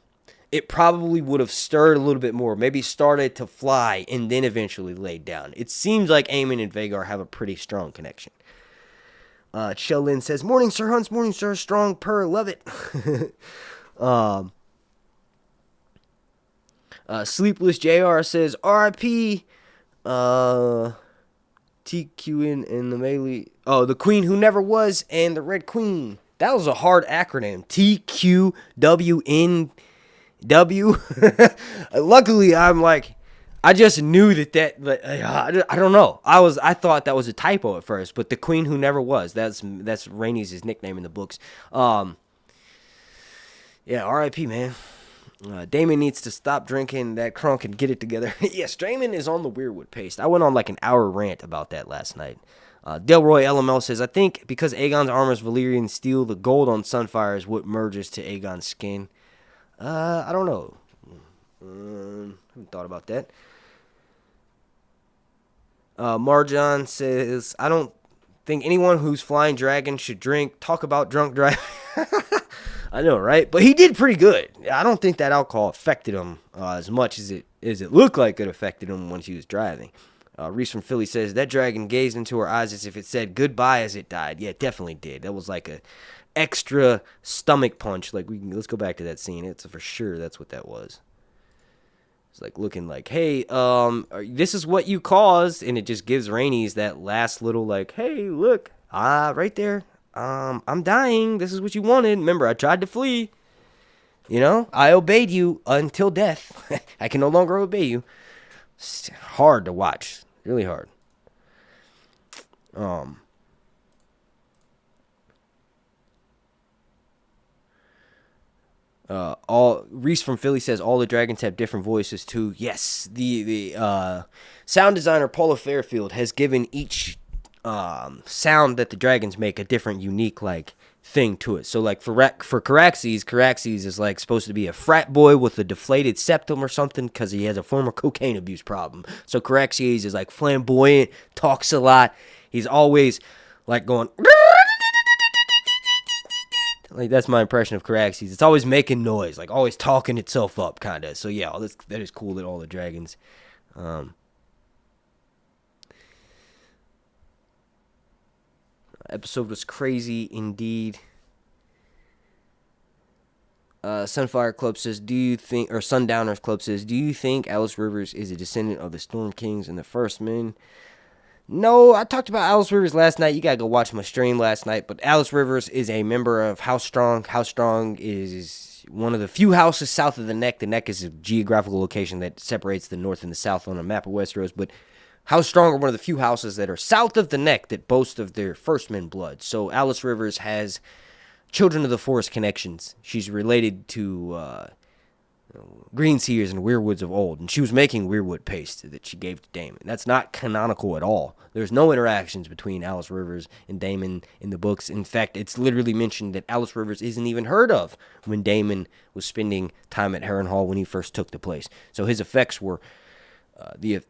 it probably would have stirred a little bit more. Maybe started to fly and then eventually laid down. It seems like Aemond and Vhagar have a pretty strong connection. Lin says, "Morning, Sir Hunts. Morning, Sir. Strong purr. Love it." Sleepless JR says, "R.I.P. TQN and the melee. Oh, the Queen Who Never Was and the Red Queen." That was a hard acronym. TQWNW. Luckily, I'm like, I just knew that I don't know. I thought that was a typo at first, but the Queen Who Never Was. That's Rhaenys' nickname in the books. Yeah, R.I.P. man. Daemon needs to stop drinking that crunk and get it together. Yes, Daemon is on the weirwood paste. I went on like an hour rant about that last night. Delroy LML says, "I think because Aegon's armor is Valyrian steel, the gold on Sunfire is what merges to Aegon's skin." I don't know. Haven't thought about that. Marjan says, "I don't think anyone who's flying dragon should drink. Talk about drunk driving." I know, right? But he did pretty good. I don't think that alcohol affected him as much as it looked like it affected him when he was driving. Reese from Philly says, "That dragon gazed into her eyes as if it said goodbye as it died." Yeah, it definitely did. That was like a extra stomach punch. Like let's go back to that scene. It's for sure that's what that was. It's like looking like, "Hey, this is what you caused," and it just gives Rhaenys that last little like, "Hey, look, right there. I'm dying. This is what you wanted. Remember, I tried to flee. You know, I obeyed you until death. I can no longer obey you." It's hard to watch. Really hard. All Reese from Philly says all the dragons have different voices too. Yes, the sound designer Paula Fairfield has given each sound that the dragons make a different, unique like thing to it. So like for Caraxes is like supposed to be a frat boy with a deflated septum or something because he has a former cocaine abuse problem. So Caraxes is like flamboyant, talks a lot. He's always like going like, that's my impression of Caraxes. It's always making noise, like always talking itself up, kind of. So yeah, that is cool that all the dragons. Episode was crazy indeed. Sunfire Club says, "Do you think," or Sundowners Club says, "Do you think Alys Rivers is a descendant of the Storm Kings and the First Men?" No, I talked about Alys Rivers last night. You gotta go watch my stream last night. But Alys Rivers is a member of House Strong. House Strong is one of the few houses south of the Neck. The Neck is a geographical location that separates the north and the south on a map of Westeros. But House Strong are one of the few houses that are south of the Neck that boast of their First Men blood. So Alys Rivers has Children of the Forest connections. She's related to green seers and weirwoods of old, and she was making weirwood paste that she gave to Daemon. That's not canonical at all. There's no interactions between Alys Rivers and Daemon in the books. In fact, it's literally mentioned that Alys Rivers isn't even heard of when Daemon was spending time at Harrenhal when he first took the place. So his effects were the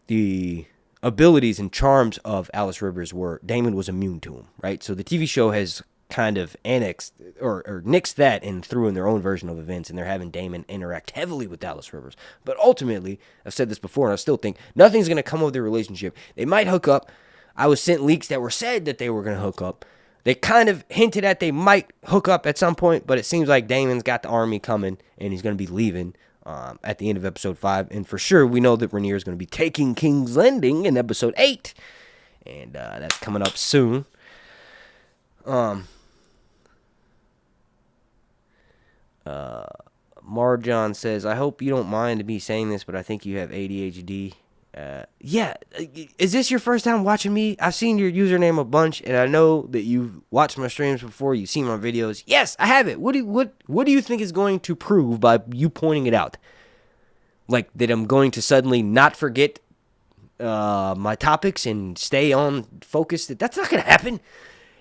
abilities and charms of Alys Rivers were Daemon was immune to him, right? So the TV show has kind of annexed or nixed that and threw in their own version of events, and they're having Daemon interact heavily with Alys Rivers. But ultimately, I've said this before, and I still think nothing's going to come of their relationship. They might hook up. I was sent leaks that were said that they were going to hook up. They kind of hinted at they might hook up at some point, but it seems like Daemon's got the army coming, and he's going to be leaving at the end of episode 5. And for sure, we know that Rhaenyra is going to be taking King's Landing in episode 8, and that's coming up soon. Marjan says, "I hope you don't mind me saying this, but I think you have ADHD." Yeah, is this your first time watching me? I've seen your username a bunch, and I know that you've watched my streams before. You've seen my videos. Yes, I have it. What do you think is going to prove by you pointing it out? Like that I'm going to suddenly not forget my topics and stay on focus? That's not gonna happen.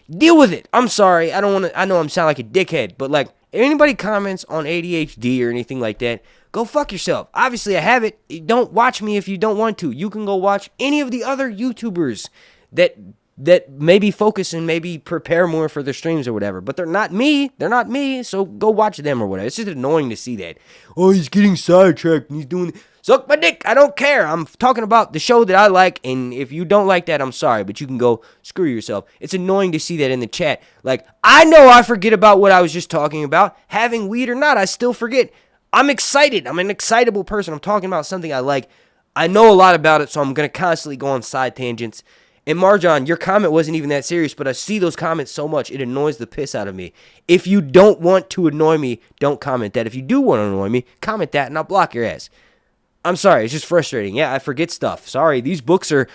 Deal with it. I'm sorry. I don't want to. I know I'm sound like a dickhead, but like, if anybody comments on ADHD or anything like that, go fuck yourself. Obviously, I have it. Don't watch me if you don't want to. You can go watch any of the other YouTubers that that maybe focus and maybe prepare more for their streams or whatever. But they're not me. They're not me. So go watch them or whatever. It's just annoying to see that. Oh, he's getting sidetracked and he's doing... Suck my dick. I don't care. I'm talking about the show that I like, and if you don't like that, I'm sorry, but you can go screw yourself. It's annoying to see that in the chat. Like, I know I forget about what I was just talking about. Having weed or not, I still forget. I'm excited. I'm an excitable person. I'm talking about something I like. I know a lot about it, so I'm going to constantly go on side tangents. And Marjan, your comment wasn't even that serious, but I see those comments so much, it annoys the piss out of me. If you don't want to annoy me, don't comment that. If you do want to annoy me, comment that, and I'll block your ass. I'm sorry, it's just frustrating. Yeah, I forget stuff. Sorry, these books are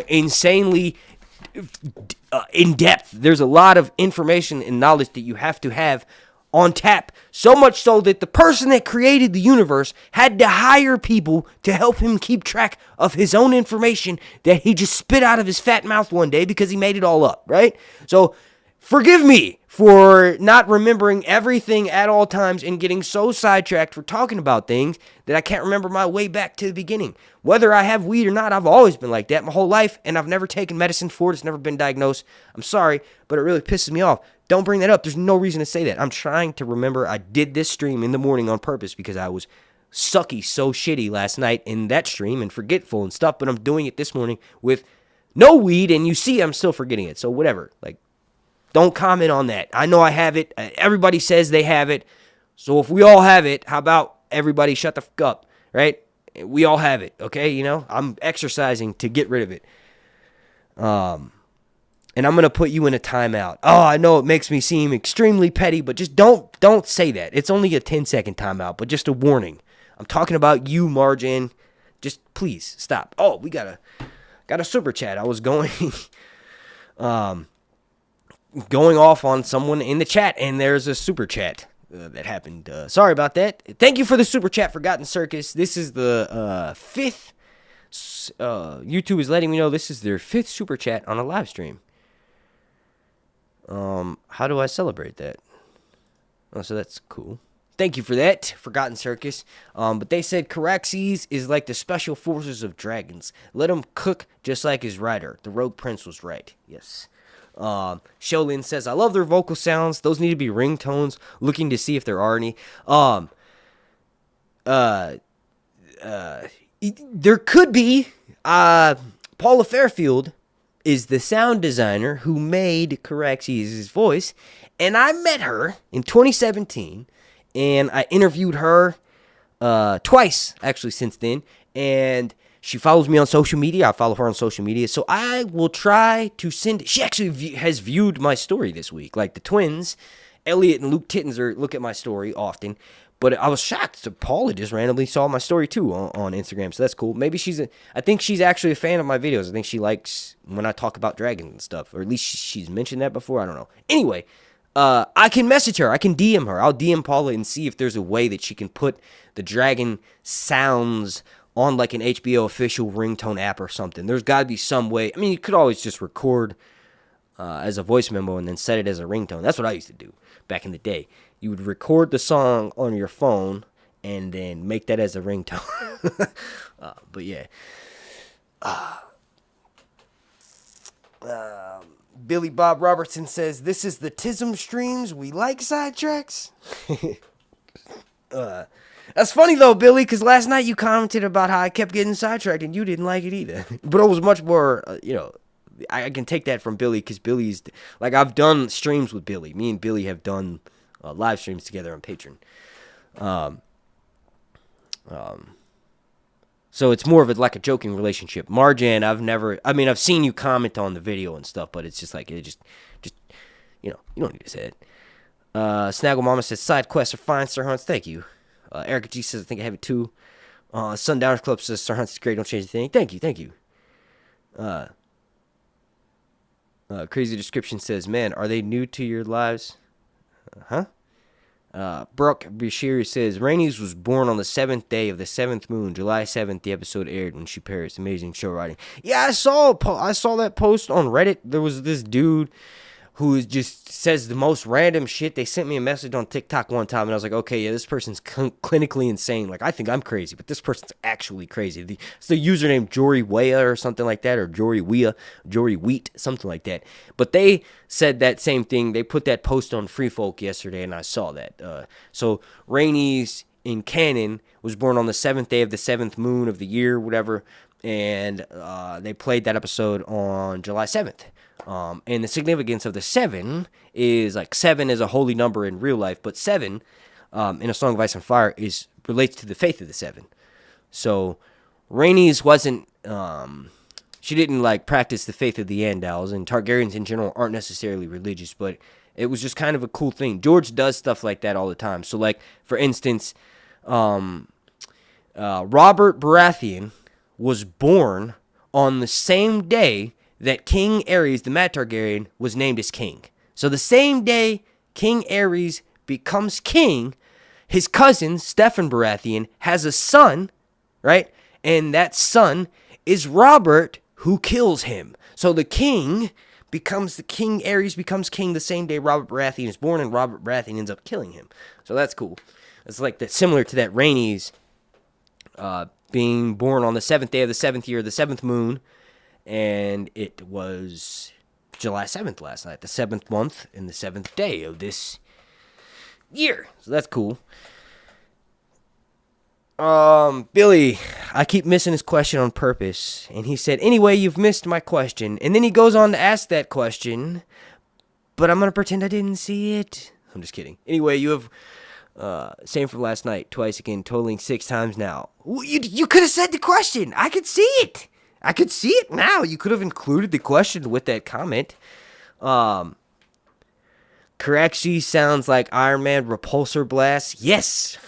insanely in-depth. There's a lot of information and knowledge that you have to have on tap. So much so that the person that created the universe had to hire people to help him keep track of his own information that he just spit out of his fat mouth one day because he made it all up, right? So forgive me for not remembering everything at all times and getting so sidetracked for talking about things that I can't remember my way back to the beginning. Whether I have weed or not, I've always been like that my whole life, and I've never taken medicine for it. It's never been diagnosed. I'm sorry, but it really pisses me off. Don't bring that up. There's no reason to say that. I'm trying to remember I did this stream in the morning on purpose because I was sucky so shitty last night in that stream and forgetful and stuff, but I'm doing it this morning with no weed, and you see I'm still forgetting it, so whatever. Like, don't comment on that. I know I have it. Everybody says they have it. So if we all have it, how about everybody shut the fuck up, right? We all have it, okay? You know, I'm exercising to get rid of it. And I'm going to put you in a timeout. Oh, I know it makes me seem extremely petty, but just don't say that. It's only a 10-second timeout, but just a warning. I'm talking about you, Marjan. Just please stop. Oh, we got a super chat. I was going going off on someone in the chat, and there's a super chat that happened. Sorry about that. Thank you for the super chat, Forgotten Circus. This is the fifth. YouTube is letting me know this is their fifth super chat on a live stream. How do I celebrate that? Oh, so that's cool. Thank you for that, Forgotten Circus. But they said Caraxes is like the special forces of dragons. Let him cook just like his rider. The Rogue Prince was right. Yes. Sholin says, I love their vocal sounds. Those need to be ringtones. Looking to see if there are any. There could be. Paula Fairfield is the sound designer who made Caraxes' voice. And I met her in 2017. And I interviewed her twice, actually, since then. And she follows me on social media. I follow her on social media. So I will try to send... She actually has viewed my story this week. Like the twins, Elliot and Luke Tittenser, look at my story often. But I was shocked. So Paula just randomly saw my story too on Instagram. So that's cool. Maybe I think she's actually a fan of my videos. I think she likes when I talk about dragons and stuff. Or at least she's mentioned that before. I don't know. Anyway, I can message her. I can DM her. I'll DM Paula and see if there's a way that she can put the dragon sounds on like an HBO official ringtone app or something. There's got to be some way. I mean, you could always just record as a voice memo and then set it as a ringtone. That's what I used to do back in the day. You would record the song on your phone and then make that as a ringtone. But yeah. Billy Bob Robertson says, this is the Tism streams. We like sidetracks. That's funny though, Billy, because last night you commented about how I kept getting sidetracked and you didn't like it either. But it was much more, I can take that from Billy because Billy's, like, I've done streams with Billy. Me and Billy have done live streams together on Patreon. So it's more of like a joking relationship. Marjan, I've seen you comment on the video and stuff, but it's just like, you don't need to say it. Snaggle Mama says, side quests are fine, Sir Hunts. Thank you. Erica G says, I think I have it too. Sundowners Club says, Sir Hunts is great, don't change a thing. Thank you. Crazy Description says, man, are they new to your lives? Brooke Bashir says, Rhaenys was born on the 7th day of the 7th moon, July 7th. The episode aired when she perished. Amazing show writing. Yeah, I saw that post on Reddit. There was this dude who just says the most random shit. They sent me a message on TikTok one time, and I was like, okay, yeah, this person's clinically insane. Like, I think I'm crazy, but this person's actually crazy. It's the username Jory Wea or something like that, or Jory Wheat, something like that. But they said that same thing. They put that post on Free Folk yesterday, and I saw that. So Rhaenys in canon was born on the 7th day of the 7th moon of the year, whatever, and they played that episode on July 7th. And the significance of the 7 is like 7 is a holy number in real life, but 7 in A Song of Ice and Fire relates to the faith of the 7. So Rhaenys wasn't she didn't like practice the faith of the Andals, and Targaryens in general aren't necessarily religious, but it was just kind of a cool thing. George does stuff like that all the time. So like for instance, Robert Baratheon was born on the same day that King Aerys, the Mad Targaryen, was named as king. So the same day King Aerys becomes king, his cousin, Stephen Baratheon, has a son, right? And that son is Robert, who kills him. So the king becomes the king. Aerys becomes king the same day Robert Baratheon is born, and Robert Baratheon ends up killing him. So that's cool. It's like that, similar to that Rhaenys being born on the 7th day of the 7th year, the 7th moon, and it was July 7th last night, the 7th month and the 7th day of this year. So that's cool. Billy, I keep missing his question on purpose. And he said, anyway, you've missed my question. And then he goes on to ask that question, but I'm going to pretend I didn't see it. I'm just kidding. Anyway, you have, same from last night, twice again, totaling 6 times now. You could have said the question. I could see it. I could see it now. You could have included the question with that comment. Karachi sounds like Iron Man repulsor blast. Yes.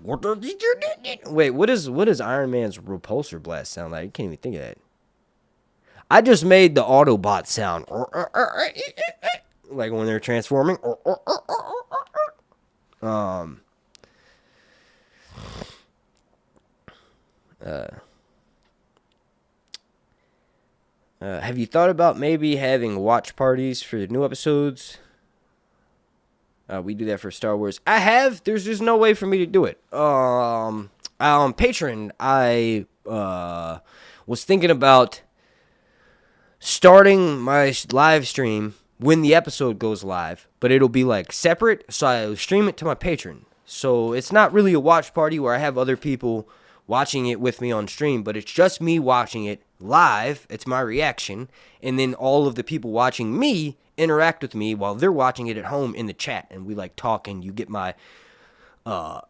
Wait, what does Iron Man's repulsor blast sound like? I can't even think of that. I just made the Autobot sound. Like when they're transforming. Have you thought about maybe having watch parties for the new episodes? We do that for Star Wars. I have. There's just no way for me to do it. On Patreon, I was thinking about starting my live stream when the episode goes live, but it'll be like separate, so I stream it to my Patreon. So it's not really a watch party where I have other people watching it with me on stream, but it's just me watching it live. It's my reaction, and then all of the people watching me interact with me while they're watching it at home in the chat, and we like talk, and you get my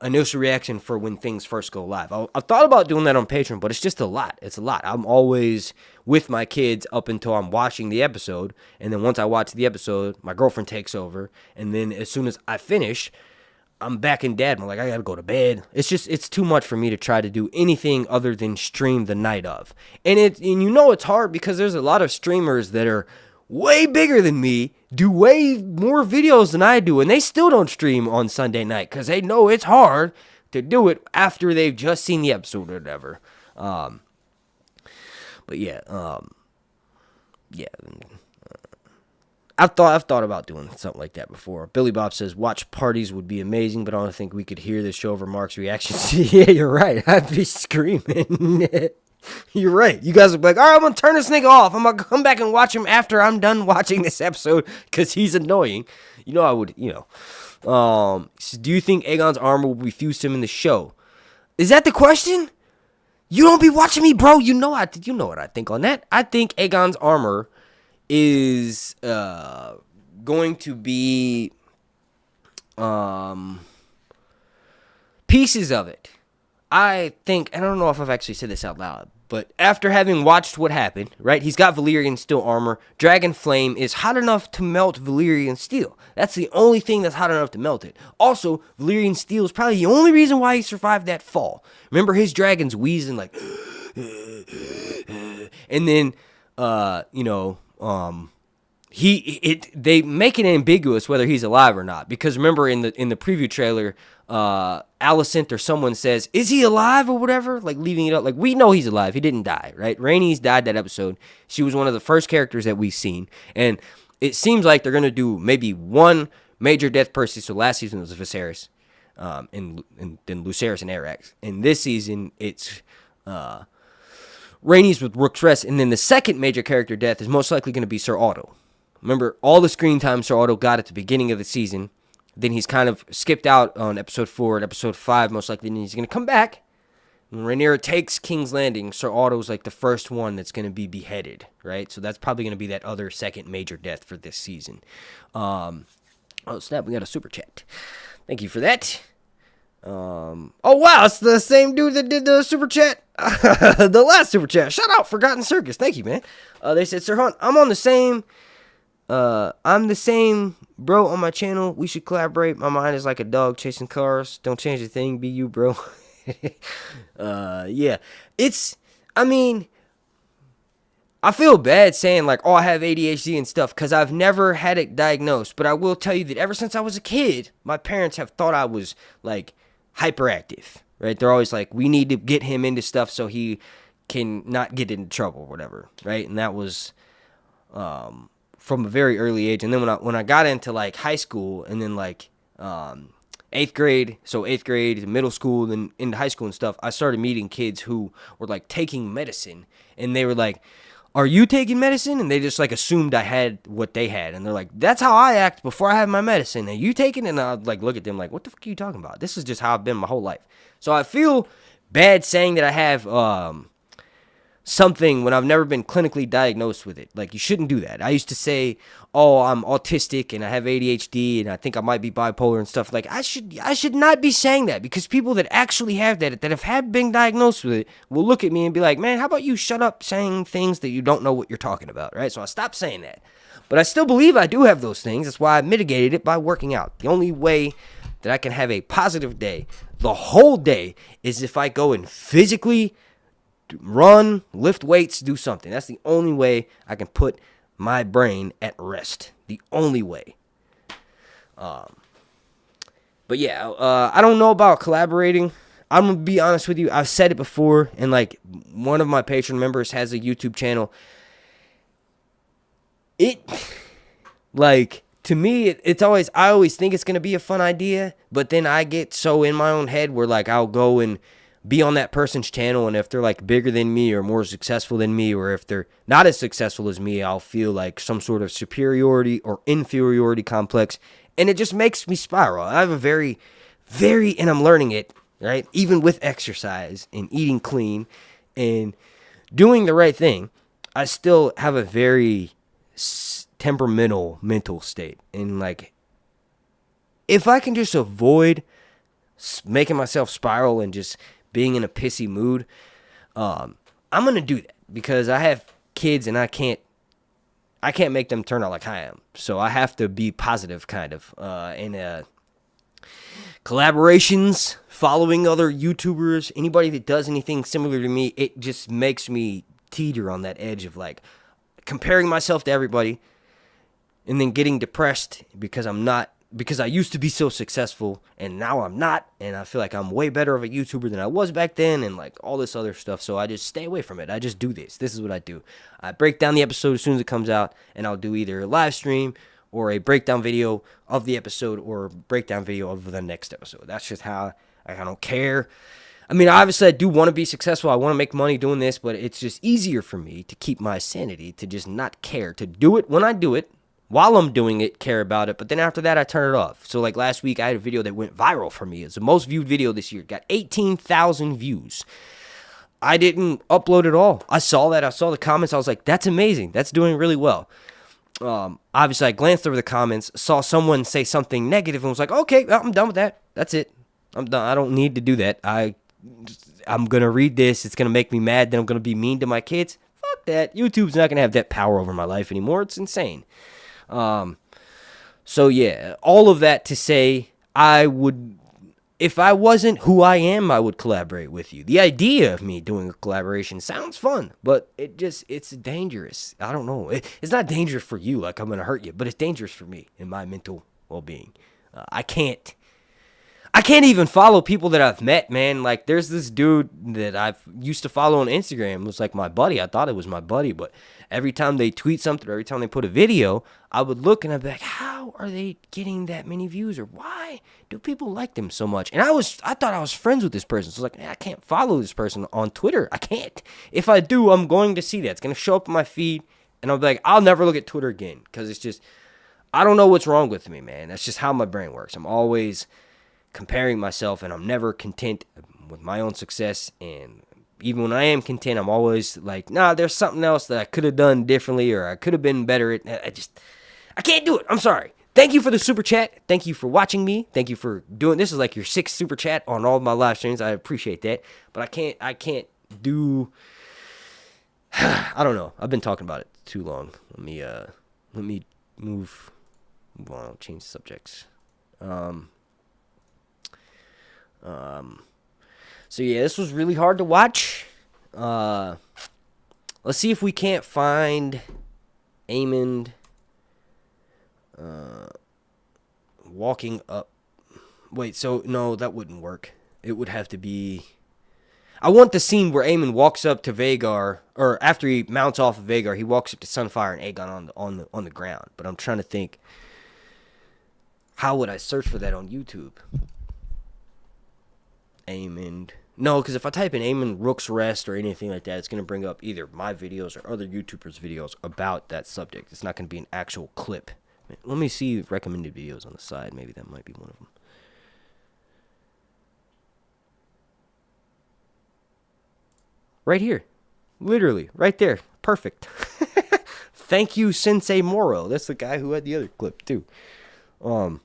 initial reaction for when things first go live. I thought about doing that on Patreon, but it's just a lot. It's a lot. I'm always with my kids up until I'm watching the episode, and then once I watch the episode, my girlfriend takes over, and then as soon as I finish, I'm back in dad. I'm like, I gotta go to bed. It's too much for me to try to do anything other than stream the night of. And you know it's hard because there's a lot of streamers that are way bigger than me, do way more videos than I do, and they still don't stream on Sunday night because they know it's hard to do it after they've just seen the episode or whatever. But yeah, I've thought about doing something like that before. Billy Bob says watch parties would be amazing, but I don't think we could hear this show over Mark's reactions. Yeah, you're right. I'd be screaming. You're right. You guys would be like, all right, I'm going to turn this nigga off. I'm going to come back and watch him after I'm done watching this episode because he's annoying. You know I would, So do you think Aegon's armor will be fused to him in the show? Is that the question? You don't be watching me, bro. You know what I think on that. I think Aegon's armor is going to be pieces of it. I don't know if I've actually said this out loud, but after having watched what happened, right, he's got Valyrian steel armor. Dragon Flame is hot enough to melt Valyrian steel. That's the only thing that's hot enough to melt it. Also, Valyrian steel is probably the only reason why he survived that fall. Remember, his dragon's wheezing like, and then, they make it ambiguous whether he's alive or not, because remember in the preview trailer, Alicent or someone says, is he alive or whatever, like leaving it up like we know he's alive. He didn't die, right? Rhaenys died that episode. She was one of the first characters that we've seen, and it seems like they're gonna do maybe one major death per season. So last season was Viserys, and then Lucerys and Arax. And this season it's Rhaenys with Rook's Rest, and then the second major character death is most likely going to be Sir Otto. Remember, all the screen time Sir Otto got at the beginning of the season. Then he's kind of skipped out on episode 4 and episode 5, most likely. And he's going to come back. When Rhaenyra takes King's Landing, Sir Otto's like the first one that's going to be beheaded, right? So that's probably going to be that other second major death for this season. Oh, snap, we got a super chat. Thank you for that. Oh, wow, it's the same dude that did the super chat. The last super chat. Shout out Forgotten Circus. Thank you, man. They said, Sir Hunt, I'm the same bro on my channel. We should collaborate. My mind is like a dog chasing cars. Don't change a thing. Be you, bro. Yeah. I feel bad saying like, oh, I have ADHD and stuff because I've never had it diagnosed. But I will tell you that ever since I was a kid, my parents have thought I was like hyperactive, right? They're always like, we need to get him into stuff so he can not get into trouble or whatever, right? And that was from a very early age. And then when I got into like high school and then like 8th grade, so 8th grade, middle school, then into high school and stuff, I started meeting kids who were like taking medicine, and they were like, are you taking medicine? And they just like assumed I had what they had. And they're like, that's how I act before I have my medicine. Are you taking it? And I'd like look at them like, what the fuck are you talking about? This is just how I've been my whole life. So I feel bad saying that I have something when I've never been clinically diagnosed with it. Like, you shouldn't do that. I used to say, oh, I'm autistic and I have ADHD and I think I might be bipolar and stuff. Like, I should not be saying that, because people that actually have that have been diagnosed with it will look at me and be like, man, how about you shut up saying things that you don't know what you're talking about, right? So I stopped saying that. But I still believe I do have those things. That's why I mitigated it by working out. The only way that I can have a positive day, the whole day, is if I go and physically run, lift weights, do something. That's the only way I can put my brain at rest. The only way. But yeah, I don't know about collaborating. I'm gonna be honest with you. I've said it before, and like one of my patron members has a YouTube channel. To me, it's always, I always think it's gonna be a fun idea, but then I get so in my own head where like I'll go and be on that person's channel, and if they're like bigger than me or more successful than me, or if they're not as successful as me, I'll feel like some sort of superiority or inferiority complex, and it just makes me spiral. I have a very, and I'm learning it, right? Even with exercise and eating clean and doing the right thing, I still have a very temperamental mental state. And like, if I can just avoid making myself spiral and just being in a pissy mood, I'm gonna do that, because I have kids and I can't make them turn out like I am. So I have to be positive, kind of. And collaborations, following other YouTubers, anybody that does anything similar to me, it just makes me teeter on that edge of like comparing myself to everybody, and then getting depressed because I used to be so successful and now I'm not, and I feel like I'm way better of a YouTuber than I was back then, and like all this other stuff. So I just stay away from it. I just do this. This is what I do. I break down the episode as soon as it comes out, and I'll do either a live stream or a breakdown video of the episode or a breakdown video of the next episode. That's just how I don't care. I mean, obviously I do want to be successful. I want to make money doing this, but it's just easier for me to keep my sanity, to just not care, to do it when I do it. While I'm doing it, care about it, but then after that, I turn it off. So like last week, I had a video that went viral for me. It's the most viewed video this year. Got 18,000 views. I didn't upload it all. I saw that. I saw the comments. I was like, that's amazing. That's doing really well. Obviously, I glanced over the comments, saw someone say something negative, and was like, okay, I'm done with that. That's it. I'm done. I don't need to do that. I'm going to read this. It's going to make me mad. Then I'm going to be mean to my kids. Fuck that. YouTube's not going to have that power over my life anymore. It's insane. So yeah, all of that to say, if I wasn't who I am, I would collaborate with you. The idea of me doing a collaboration sounds fun, but it's dangerous. I don't know. It's not dangerous for you, like I'm going to hurt you, but it's dangerous for me and my mental well-being. I can't I can't even follow people that I've met, man. Like, there's this dude that I've used to follow on Instagram. It was like my buddy. I thought it was my buddy, but every time they tweet something, or every time they put a video, I would look and I'd be like, how are they getting that many views? Or why do people like them so much? And I thought I was friends with this person. So I was like, I can't follow this person on Twitter. I can't. If I do, I'm going to see that. It's going to show up in my feed, and I'll be like, I'll never look at Twitter again, because it's just, I don't know what's wrong with me, man. That's just how my brain works. I'm always comparing myself, and I'm never content with my own success. And even when I am content, I'm always like, nah, there's something else that I could have done differently, or I could have been better at. I can't do it. I'm sorry. Thank you for the super chat. Thank you for watching me. Thank you for doing this. Is like your 6th super chat on all of my live streams. I appreciate that, but I can't do. I don't know. I've been talking about it too long. Let me move on. I'll change subjects. So yeah, this was really hard to watch. Let's see if we can't find Aemond walking up. Wait, so no, that wouldn't work. It would have to be, I want the scene where Aemond walks up to Vhagar, or after he mounts off of Vhagar, he walks up to Sunfire and Aegon on the ground. But I'm trying to think, how would I search for that on YouTube? Aemond. No, because if I type in Aemond Rook's Rest or anything like that, it's going to bring up either my videos or other YouTubers' videos about that subject. It's not going to be an actual clip. Let me see recommended videos on the side. Maybe that might be one of them. Right here. Literally. Right there. Perfect. Thank you, Sensei Moro. That's the guy who had the other clip, too. What?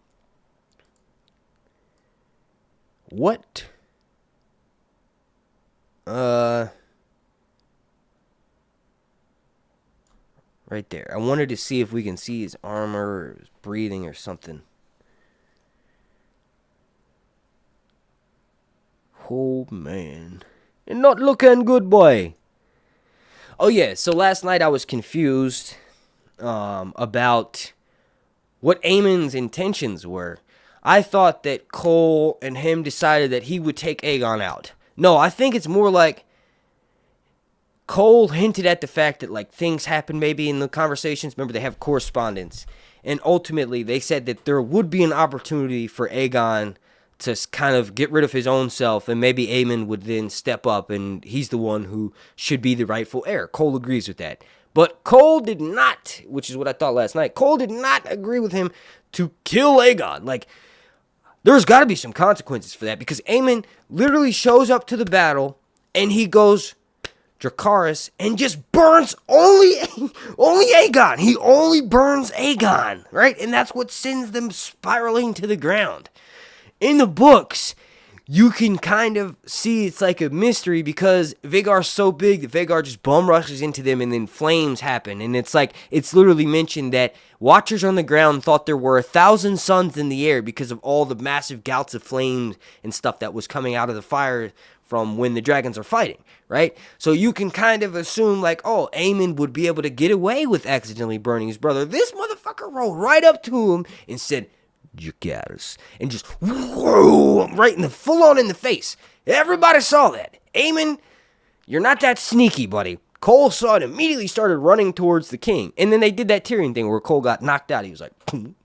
Right there. I wanted to see if we can see his armor or his breathing or something. Oh, man. You're not looking good, boy. Oh, yeah. So last night I was confused about what Aemond's intentions were. I thought that Cole and him decided that he would take Aegon out. No, I think it's more like Cole hinted at the fact that, like, things happen maybe in the conversations. Remember, they have correspondence. And ultimately, they said that there would be an opportunity for Aegon to kind of get rid of his own self, and maybe Aemond would then step up, and he's the one who should be the rightful heir. Cole agrees with that. But Cole did not, which is what I thought last night. Cole did not agree with him to kill Aegon. Like, there's got to be some consequences for that, because Aemond literally shows up to the battle and he goes Dracarys and just burns only Aegon. He only burns Aegon, right? And that's what sends them spiraling to the ground. In the books, you can kind of see it's like a mystery, because Vhagar's so big that Vhagar just bum rushes into them and then flames happen. And it's like, it's literally mentioned that Watchers on the ground thought there were 1,000 suns in the air because of all the massive gouts of flames and stuff that was coming out of the fire from when the dragons are fighting, right? So you can kind of assume, like, oh, Aemond would be able to get away with accidentally burning his brother. This motherfucker rolled right up to him and said, Dracarys, and just whoa, right in the full on in the face. Everybody saw that. Aemond, you're not that sneaky, buddy. Cole saw it, immediately started running towards the king. And then they did that Tyrion thing where Cole got knocked out. He was like, boom,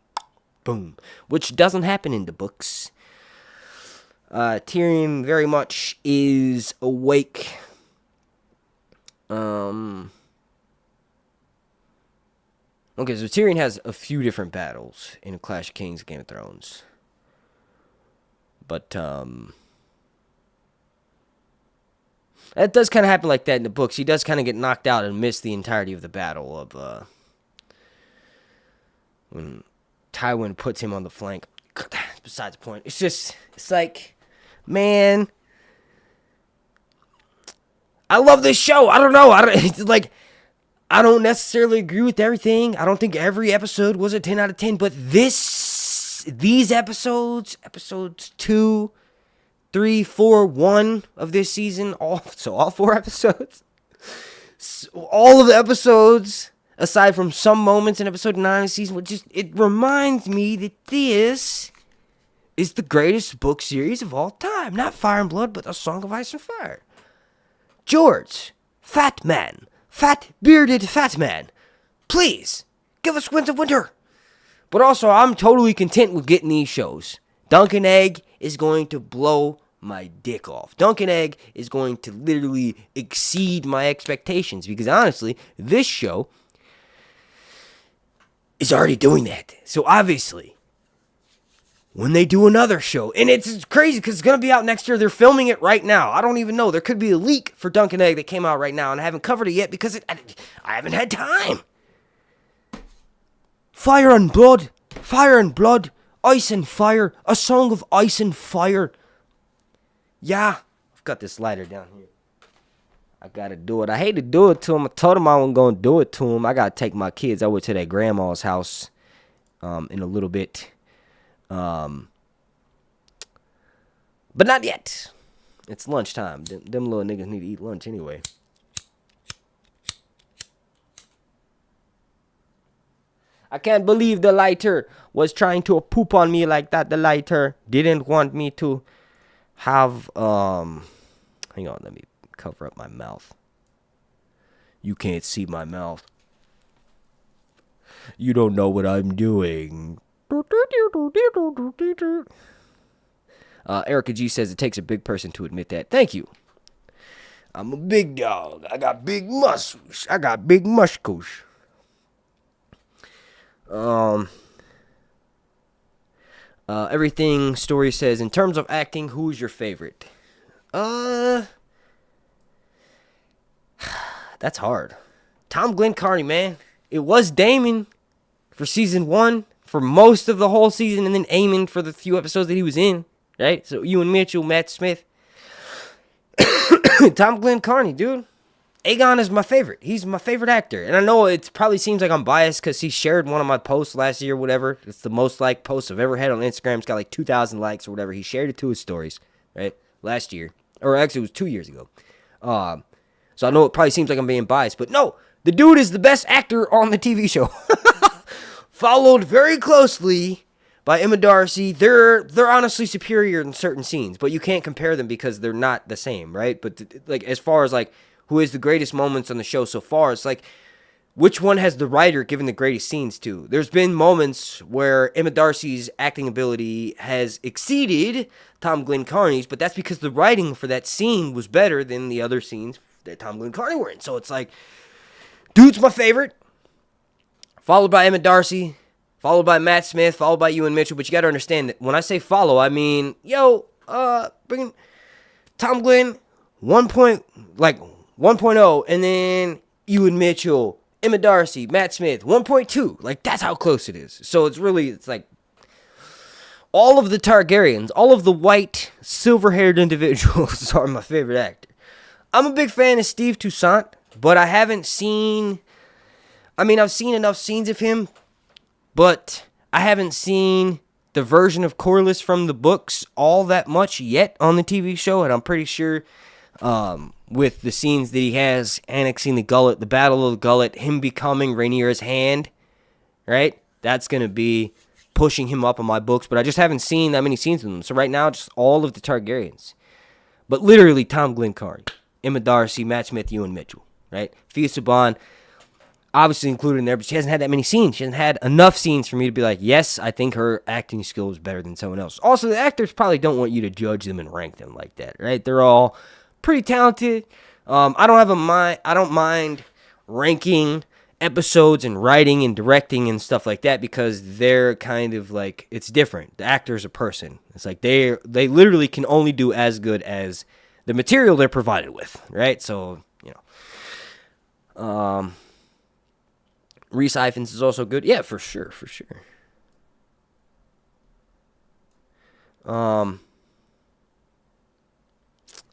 boom, which doesn't happen in the books. Tyrion very much is awake. Okay, so Tyrion has a few different battles in A Clash of Kings, Game of Thrones. But, that does kind of happen like that in the books. He does kind of get knocked out and miss the entirety of the battle of, when Tywin puts him on the flank. Besides the point. It's like, man, I love this show. I don't know. It's like, I don't necessarily agree with everything. I don't think every episode was a 10 out of 10, but these episodes 2, 3, 4, 1 of this season, all 4 episodes, all of the episodes, aside from some moments in episode 9 of the season, it reminds me that this is the greatest book series of all time. Not Fire and Blood, but A Song of Ice and Fire. George, fat man, bearded fat man, please, give us Winds of Winter. But also, I'm totally content with getting these shows. Dunk and Egg is going to blow my dick off. Dunk and Egg is going to literally exceed my expectations. Because honestly, this show is already doing that. So obviously, when they do another show, and it's crazy because it's going to be out next year. They're filming it right now. I don't even know. There could be a leak for Dunk and Egg that came out right now, and I haven't covered it yet because I haven't had time. Fire and Blood, Ice and Fire, A Song of Ice and Fire. Yeah, I've got this lighter down here. I gotta do it. I hate to do it to him. I told him I wasn't gonna do it to him. I gotta take my kids over to their grandma's house in a little bit. But not yet. It's lunchtime. Them little niggas need to eat lunch anyway. I can't believe the lighter was trying to poop on me like that. The lighter didn't want me to have, hang on, let me cover up my mouth. You can't see my mouth. You don't know what I'm doing. Erica G says it takes a big person to admit that. Thank you. I'm a big dog. I got big muscles. I got big muscles. Everything Story says, in terms of acting, who's your favorite? That's hard. Tom Glencarney, man. It was Daemon for season 1, for most of the whole season, and then Aemond for the few episodes that he was in, right? So Ewan Mitchell, Matt Smith. Tom Glencarney, dude. Aegon is my favorite. He's my favorite actor. And I know it probably seems like I'm biased because he shared one of my posts last year or whatever. It's the most liked post I've ever had on Instagram. It's got like 2,000 likes or whatever. He shared it to his stories, right? Last year. Or actually, it was 2 years ago. So I know it probably seems like I'm being biased. But no, the dude is the best actor on the TV show. Followed very closely by Emma Darcy. They're honestly superior in certain scenes. But you can't compare them because they're not the same, right? But like as far as like who has the greatest moments on the show so far, it's like, which one has the writer given the greatest scenes to? There's been moments where Emma Darcy's acting ability has exceeded Tom Glencarney's, but that's because the writing for that scene was better than the other scenes that Tom Glencarney were in. So it's like, dude's my favorite, followed by Emma Darcy, followed by Matt Smith, followed by Ewan Mitchell. But you got to understand that when I say follow, I mean, bring Tom Glenn 1.0, and then Ewan Mitchell, Emma Darcy, Matt Smith, 1.2. Like, that's how close it is. So it's like all of the Targaryens, all of the white, silver-haired individuals are my favorite actor. I'm a big fan of Steve Toussaint, but I haven't seen... I've seen enough scenes of him, but I haven't seen the version of Corlys from the books all that much yet on the TV show, and I'm pretty sure... with the scenes that he has annexing the Gullet, the Battle of the Gullet, him becoming Rhaenyra's hand, right? That's going to be pushing him up on my books, but I just haven't seen that many scenes of them. So right now, just all of the Targaryens. But literally, Tom Glencarney, Emma Darcy, Matt Smith, Ewan Mitchell, right? Fia Saban, obviously included in there, but she hasn't had that many scenes. She hasn't had enough scenes for me to be like, yes, I think her acting skill is better than someone else. Also, the actors probably don't want you to judge them and rank them like that, right? They're all pretty talented. I don't mind ranking episodes and writing and directing and stuff like that because they're kind of like, it's different. The actor's a person. It's like they literally can only do as good as the material they're provided with, right? So, Rhys Ifans is also good. Yeah, for sure.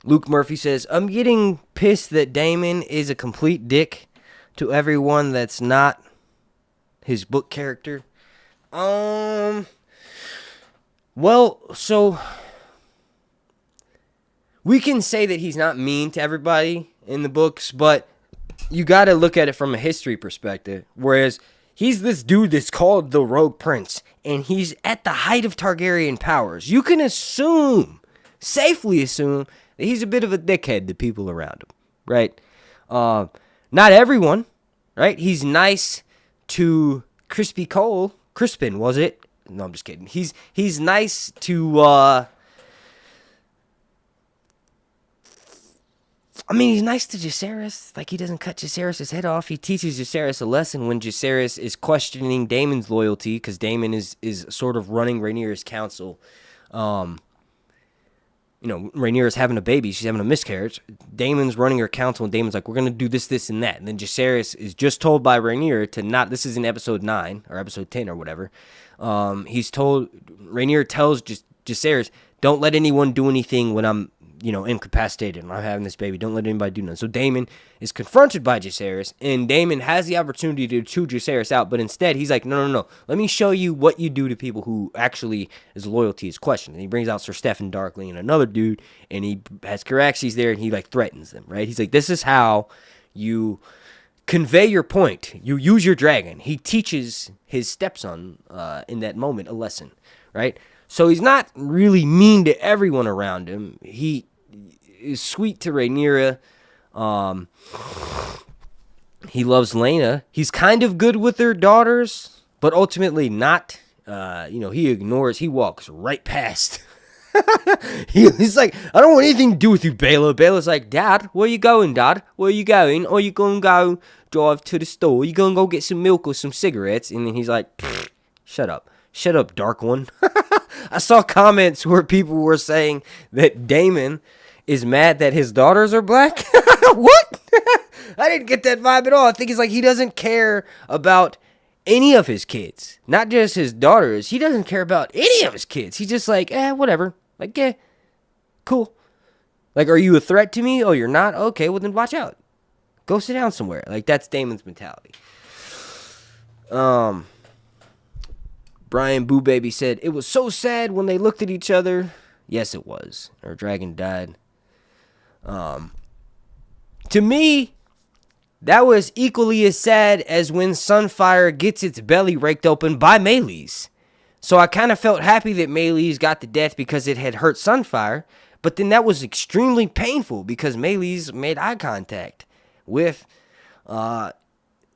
Luke Murphy says, I'm getting pissed that Daemon is a complete dick to everyone that's not his book character. Well, so we can say that he's not mean to everybody in the books, but you got to look at it from a history perspective. Whereas He's this dude that's called the Rogue Prince, and he's at the height of Targaryen powers. You can safely assume, that he's a bit of a dickhead to people around him, right? Not everyone, right? He's nice to Crispin, was it? No, I'm just kidding. He's nice to, he's nice to Jacaerys. Like, he doesn't cut Jacaerys' head off. He teaches Jacaerys a lesson when Jacaerys is questioning Daemon's loyalty, because Daemon is sort of running Rhaenyra's council. Rhaenyra's having a baby. She's having a miscarriage. Daemon's running her council, and Daemon's like, we're going to do this, this, and that. And then Jacaerys is just told by Rhaenyra to not, this is in episode 9, or episode 10, or whatever. Rhaenyra tells Jacaerys, don't let anyone do anything when I'm, incapacitated and I'm having this baby. Don't let anybody do nothing. So Daemon is confronted by Jacaerys, and Daemon has the opportunity to chew Jacaerys out, but instead he's like, no. Let me show you what you do to people who actually his loyalty is questioned. And he brings out Sir Steffon Darkling and another dude, and he has Caraxes there, and he threatens them, right? He's like, this is how you convey your point. You use your dragon. He teaches his stepson in that moment a lesson, right? So he's not really mean to everyone around him. He is sweet to Rhaenyra. He loves Laena. He's kind of good with their daughters, but ultimately not. He walks right past. He's like, I don't want anything to do with you, Baela. Baela's like, Dad, where you going, Dad? Where you going? Are you going to go drive to the store? Are you going to go get some milk or some cigarettes? And then he's like, shut up. Shut up, Dark One. I saw comments where people were saying that Daemon is mad that his daughters are black. What? I didn't get that vibe at all. I think it's like he doesn't care about any of his kids. Not just his daughters. He doesn't care about any of his kids. He's just like, whatever. Like, cool. Like, are you a threat to me? Oh, you're not? Okay, well then watch out. Go sit down somewhere. Like, that's Daemon's mentality. Brian Boo Baby said, it was so sad when they looked at each other. Yes, it was. Our dragon died. To me, that was equally as sad as when Sunfire gets its belly raked open by Meleys. So I kind of felt happy that Meleys got the death because it had hurt Sunfire. But then that was extremely painful because Meleys made eye contact with, Rhaenys.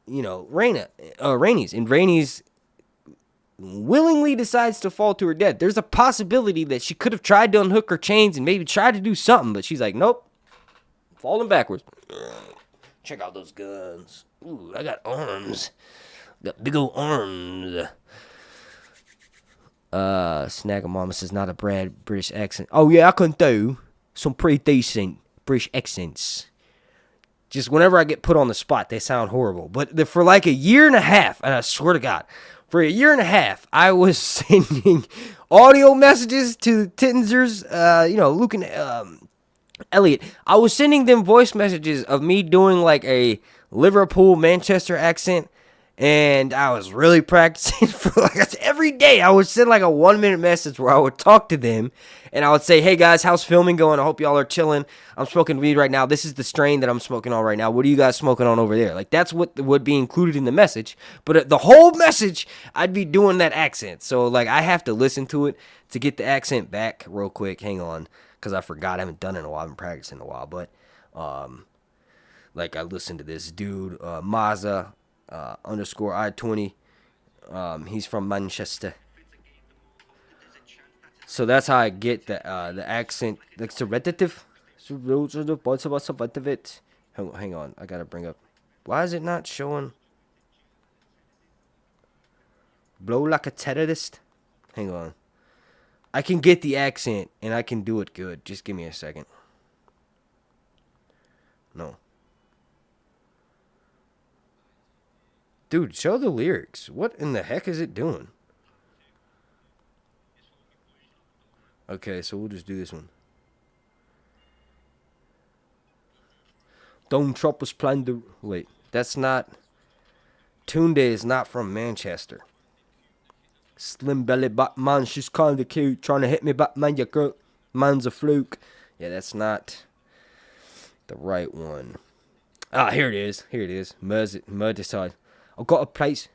And Rhaenys willingly decides to fall to her death. There's a possibility that she could have tried to unhook her chains and maybe tried to do something, but she's like, nope, falling backwards. Check out those guns. Ooh, I got arms. Got big old arms. Snagamama says, not a bad British accent. Oh yeah, I can do some pretty decent British accents. Just whenever I get put on the spot, they sound horrible. But for like a year and a half, and I swear to God, for a year and a half, I was sending audio messages to Tittenzers, Luke and Elliot. I was sending them voice messages of me doing like a Liverpool, Manchester accent, and I was really practicing for like every day. I would send like a 1-minute message where I would talk to them, and I would say, hey guys, how's filming going? I hope y'all are chilling. I'm smoking weed right now. This is the strain that I'm smoking on right now. What are you guys smoking on over there? Like, that's what would be included in the message. But the whole message, I'd be doing that accent. So, like, I have to listen to it to get the accent back real quick. Hang on, because I forgot. I haven't done it in a while. I've been practicing a while. But, I listened to this dude, Mazza, _ I-20. He's from Manchester. So that's how I get the accent, like repetitive. Hang on, I gotta bring up. Why is it not showing? Blow like a terrorist. Hang on. I can get the accent and I can do it good. Just give me a second. No. Dude, show the lyrics. What in the heck is it doing? Okay, so we'll just do this one. Don't Trump was planning to... Wait, that's not... Tunde is not from Manchester. Slim belly Batman, she's kinda cute. Trying to hit me, Batman, your girl. Man's a fluke. Yeah, that's not the right one. Ah, here it is. Here it is. Merseyside. I've got a place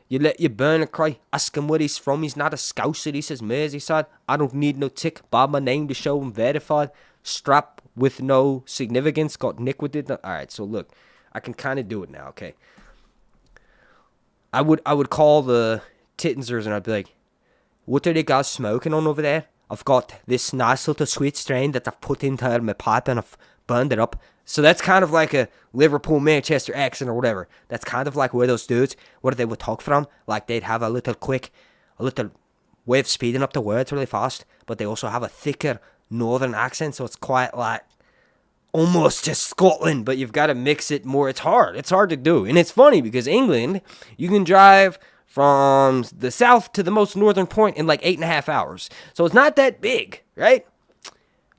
You let your burner cry, ask him where he's from, he's not a Scouser, he says Merseyside. I don't need no tick, by my name to show him verified. Strap with no significance, got Nick with it. Alright, so look, I can kind of do it now, okay? I would call the Titensers and I'd be like, what are they guys smoking on over there? I've got this nice little sweet strain that I've put into my pipe and I've burned it up. So that's kind of like a Liverpool, Manchester accent or whatever. That's kind of like where those dudes, where they would talk from. Like they'd have a little way of speeding up the words really fast. But they also have a thicker northern accent. So it's quite like almost just Scotland. But you've got to mix it more. It's hard. It's hard to do. And it's funny because England, you can drive from the south to the most northern point in like 8.5 hours. So it's not that big, right?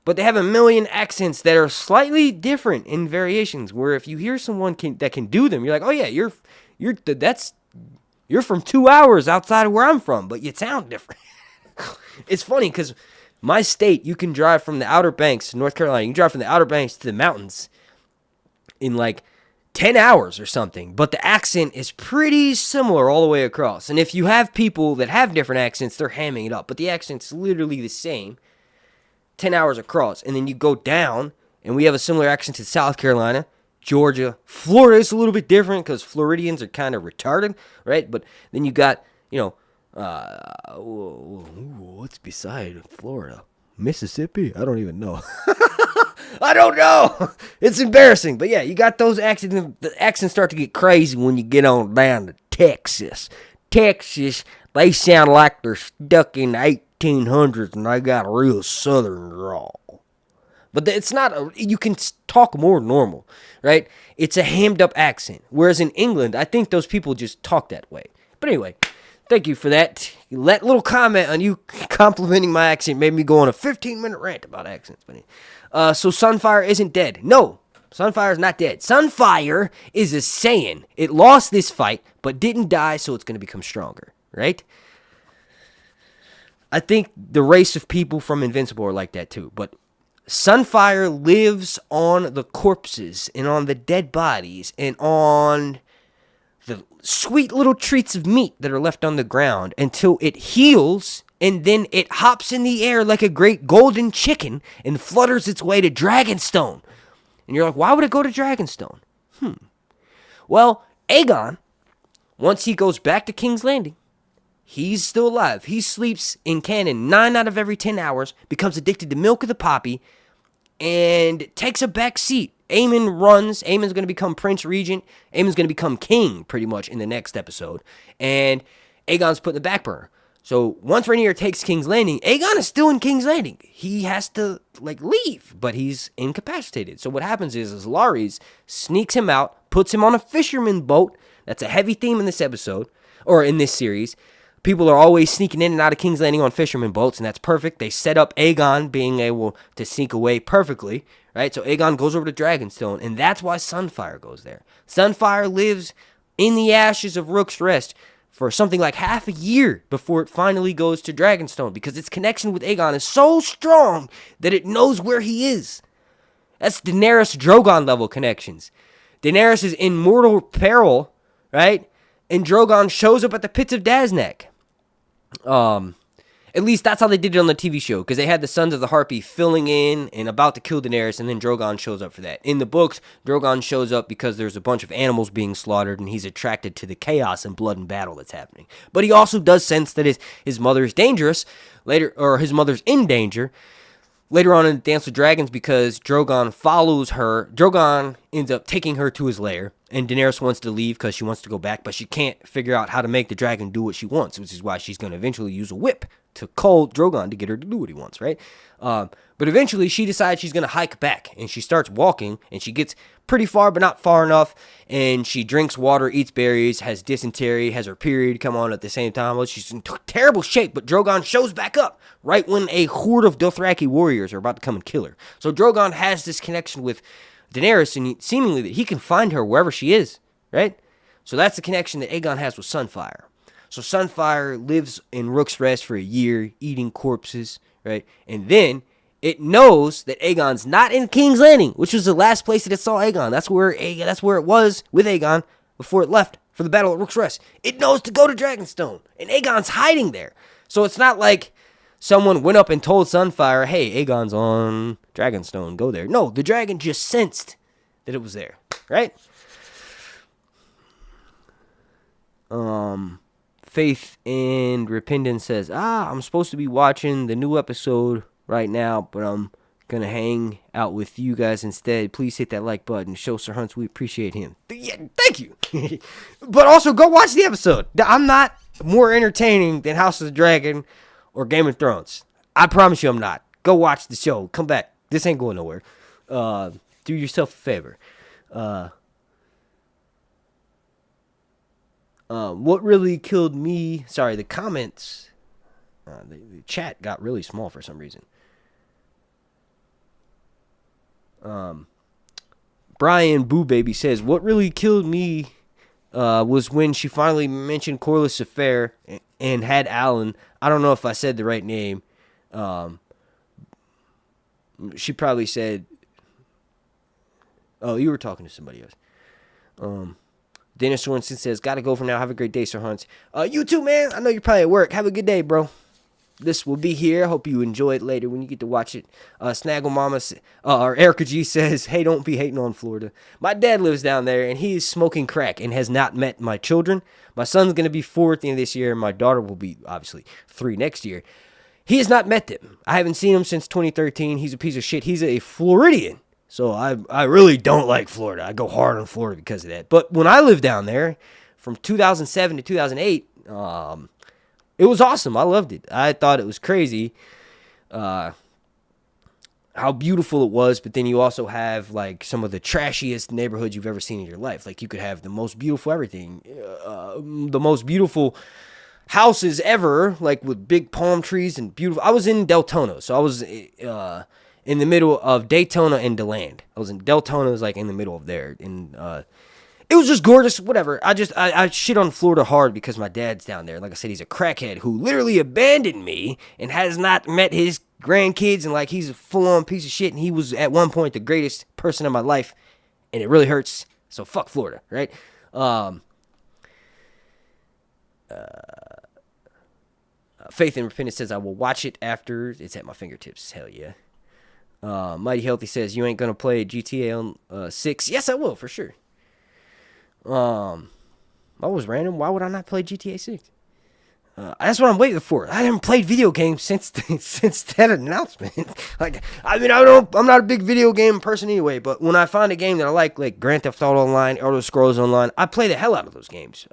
But they have a million accents that are slightly different in variations. Where if you hear someone that can do them, you're like, oh yeah, you're from 2 hours outside of where I'm from, but you sound different. It's funny because my state, you can drive from the Outer Banks, North Carolina. You can drive from the Outer Banks to the mountains in like 10 hours or something, but the accent is pretty similar all the way across. And if you have people that have different accents, they're hamming it up, but the accent's literally the same 10 hours across. And then you go down and we have a similar accent to South Carolina, Georgia. Florida is a little bit different because Floridians are kind of retarded, right? But then you got, what's beside Florida? Mississippi? I don't even know. I don't know. It's embarrassing. But yeah, you got those accents. The accents start to get crazy when you get on down to Texas. Texas, they sound like they're stuck in the 1800s and they got a real southern drawl. But it's not, you can talk more normal, right? It's a hammed up accent. Whereas in England, I think those people just talk that way. But anyway, thank you for that. That little comment on you complimenting my accent made me go on a 15-minute rant about accents. But so Sunfire isn't dead. No, Sunfire is not dead. Sunfire is a Saiyan. It lost this fight, but didn't die, so it's going to become stronger, right? I think the race of people from Invincible are like that too, but Sunfire lives on the corpses and on the dead bodies and on the sweet little treats of meat that are left on the ground until it heals, and then it hops in the air like a great golden chicken and flutters its way to Dragonstone. And you're like, why would it go to Dragonstone? Well, Aegon, once he goes back to King's Landing, he's still alive. He sleeps in canon 9 out of every 10 hours, becomes addicted to milk of the poppy, and takes a back seat. Aemond runs. Aemond's going to become Prince Regent. Aemond's going to become king, pretty much, in the next episode. And Aegon's put in the back burner. So once Rhaenyra takes King's Landing, Aegon is still in King's Landing. He has to, leave, but he's incapacitated. So what happens is Larys sneaks him out, puts him on a fisherman boat. That's a heavy theme in this episode, or in this series. People are always sneaking in and out of King's Landing on fisherman boats, and that's perfect. They set up Aegon being able to sneak away perfectly, right? So Aegon goes over to Dragonstone, and that's why Sunfire goes there. Sunfire lives in the ashes of Rook's Rest for something like half a year before it finally goes to Dragonstone, because its connection with Aegon is so strong that it knows where he is. That's Daenerys Drogon level connections. Daenerys is in mortal peril, right? And Drogon shows up at the pits of Daznak. At least that's how they did it on the TV show, because they had the Sons of the Harpy filling in and about to kill Daenerys, and then Drogon shows up for that. In the books, Drogon shows up because there's a bunch of animals being slaughtered, and he's attracted to the chaos and blood and battle that's happening. But he also does sense that his mother is dangerous later, or his mother's in danger later on in Dance with Dragons, because Drogon follows her. Drogon ends up taking her to his lair, and Daenerys wants to leave because she wants to go back, but she can't figure out how to make the dragon do what she wants, which is why she's going to eventually use a whip to call Drogon to get her to do what he wants, right? But eventually she decides she's going to hike back, and she starts walking, and she gets pretty far, but not far enough, and she drinks water, eats berries, has dysentery, has her period come on at the same time. Well, she's in terrible shape, but Drogon shows back up right when a horde of Dothraki warriors are about to come and kill her. So Drogon has this connection with Daenerys, and seemingly that he can find her wherever she is, right? So that's the connection that Aegon has with Sunfire. So Sunfire lives in Rook's Rest for a year, eating corpses, right? And then it knows that Aegon's not in King's Landing, which was the last place that it saw Aegon. That's where it was with Aegon before it left for the Battle of Rook's Rest. It knows to go to Dragonstone, and Aegon's hiding there. So it's not like someone went up and told Sunfire, hey, Aegon's on Dragonstone, go there. No, the dragon just sensed that it was there, right? Faith and Repentance says, I'm supposed to be watching the new episode right now, but I'm gonna hang out with you guys instead. Please hit that like button. Show Sir Hunts we appreciate him. Yeah, thank you. But also go watch the episode. I'm not more entertaining than House of the Dragon or Game of Thrones. I promise you I'm not. Go watch the show. Come back. This ain't going nowhere. Do yourself a favor. What really killed me... Sorry, the comments... the chat got really small for some reason. Brian Boo Baby says, what really killed me was when she finally mentioned Corlys affair and had Alan. I don't know if I said the right name. She probably said... Oh, you were talking to somebody else. Dennis Sorensen says, gotta go for now. Have a great day, Sir Hunts. You too, man. I know you're probably at work. Have a good day, bro. This will be here. I hope you enjoy it later when you get to watch it. Snaggle Mama, or Erica G says, hey, don't be hating on Florida. My dad lives down there, and he is smoking crack and has not met my children. My son's going to be 4 at the end of this year, and my daughter will be, obviously, 3 next year. He has not met them. I haven't seen him since 2013. He's a piece of shit. He's a Floridian. So I really don't like Florida. I go hard on Florida because of that. But when I lived down there, from 2007 to 2008, it was awesome. I loved it. I thought it was crazy how beautiful it was. But then you also have like some of the trashiest neighborhoods you've ever seen in your life. Like you could have the most beautiful everything, the most beautiful houses ever, like with big palm trees and beautiful. I was in Deltona, so I was in the middle of Daytona and DeLand. I was in Deltona, it was like in the middle of there, and it was just gorgeous. Whatever. I shit on Florida hard because my dad's down there. Like I said, he's a crackhead who literally abandoned me and has not met his grandkids, and like he's a full-on piece of shit. And he was at one point the greatest person in my life, and it really hurts. So fuck Florida, right? Faith and Repentance says, I will watch it after it's at my fingertips. Hell yeah. Mighty Healthy says, you ain't gonna play GTA on 6. Yes, I will, for sure. That was random. Why would I not play GTA 6? That's what I'm waiting for. I haven't played video games since that announcement. Like, I mean, I'm not a big video game person anyway, but when I find a game that I like Grand Theft Auto Online, Elder Scrolls Online, I play the hell out of those games.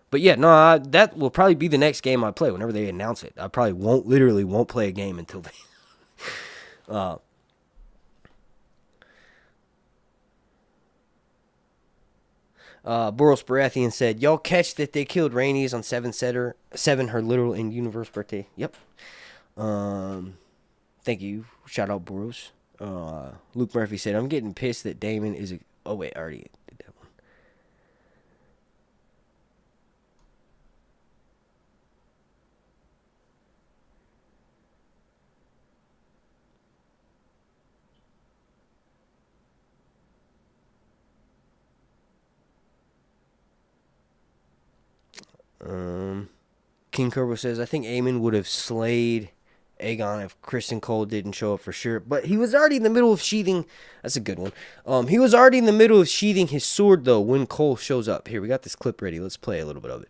But yeah, no, that will probably be the next game I play whenever they announce it. I probably won't play a game until they... Boros Baratheon said, y'all catch that they killed Rhaenys on 7 her literal in-universe birthday. Yep. Thank you. Shout out Boros. Luke Murphy said, I'm getting pissed that Daemon is a... Oh, wait, I already did that one. King Cobra says, I think Aemond would have slayed Aegon if Kristen Cole didn't show up for sure. But he was already in the middle of sheathing. That's a good one. He was already in the middle of sheathing his sword, though, when Cole shows up. Here, we got this clip ready. Let's play a little bit of it.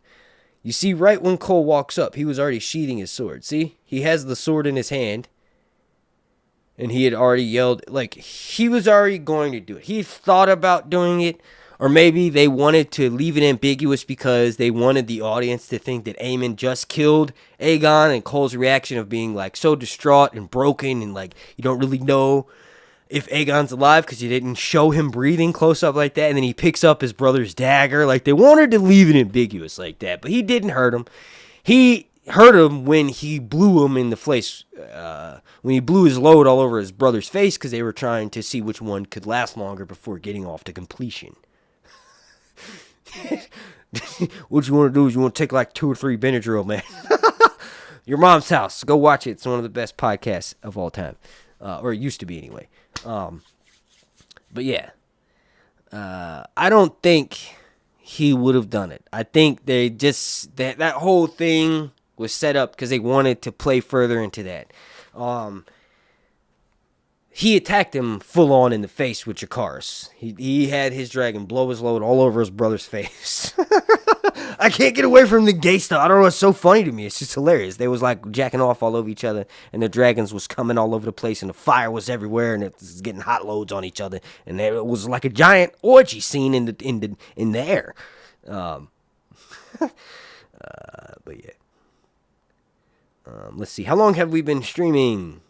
You see, right when Cole walks up, he was already sheathing his sword. See? He has the sword in his hand. And he had already yelled, like, he was already going to do it. He thought about doing it. Or maybe they wanted to leave it ambiguous because they wanted the audience to think that Aemond just killed Aegon, and Cole's reaction of being like so distraught and broken and like you don't really know if Aegon's alive because you didn't show him breathing close up like that, and then he picks up his brother's dagger. Like they wanted to leave it ambiguous like that, but he didn't hurt him. He hurt him when he blew him in the face, when he blew his load all over his brother's face because they were trying to see which one could last longer before getting off to completion. What you want to do is you want to take like 2 or 3 Benadryl, man. Your Mom's House. Go watch it. It's one of the best podcasts of all time. Or it used to be anyway. But yeah. I don't think he would have done it. I think they just that whole thing was set up because they wanted to play further into that. He attacked him full on in the face with Jacaerys. He had his dragon blow his load all over his brother's face. I can't get away from the gay stuff. I don't know. It's so funny to me. It's just hilarious. They was like jacking off all over each other, and the dragons was coming all over the place, and the fire was everywhere, and it was getting hot loads on each other, and it was like a giant orgy scene in the air. But yeah. Let's see. How long have we been streaming?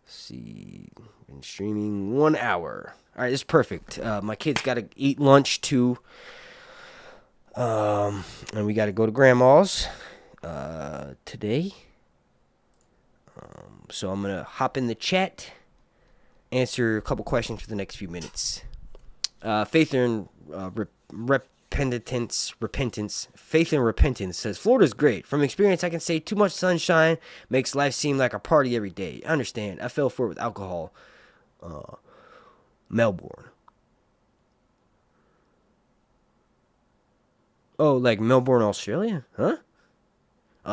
See, been streaming 1 hour. All right, it's perfect. My kids got to eat lunch too, and we got to go to grandma's today. So I'm gonna hop in the chat, answer a couple questions for the next few minutes. Faith and repentance. Faith and repentance says Florida's great. From experience, I can say too much sunshine makes life seem like a party every day. I understand. I fell for it with alcohol. Melbourne. Oh, like Melbourne, Australia? Huh?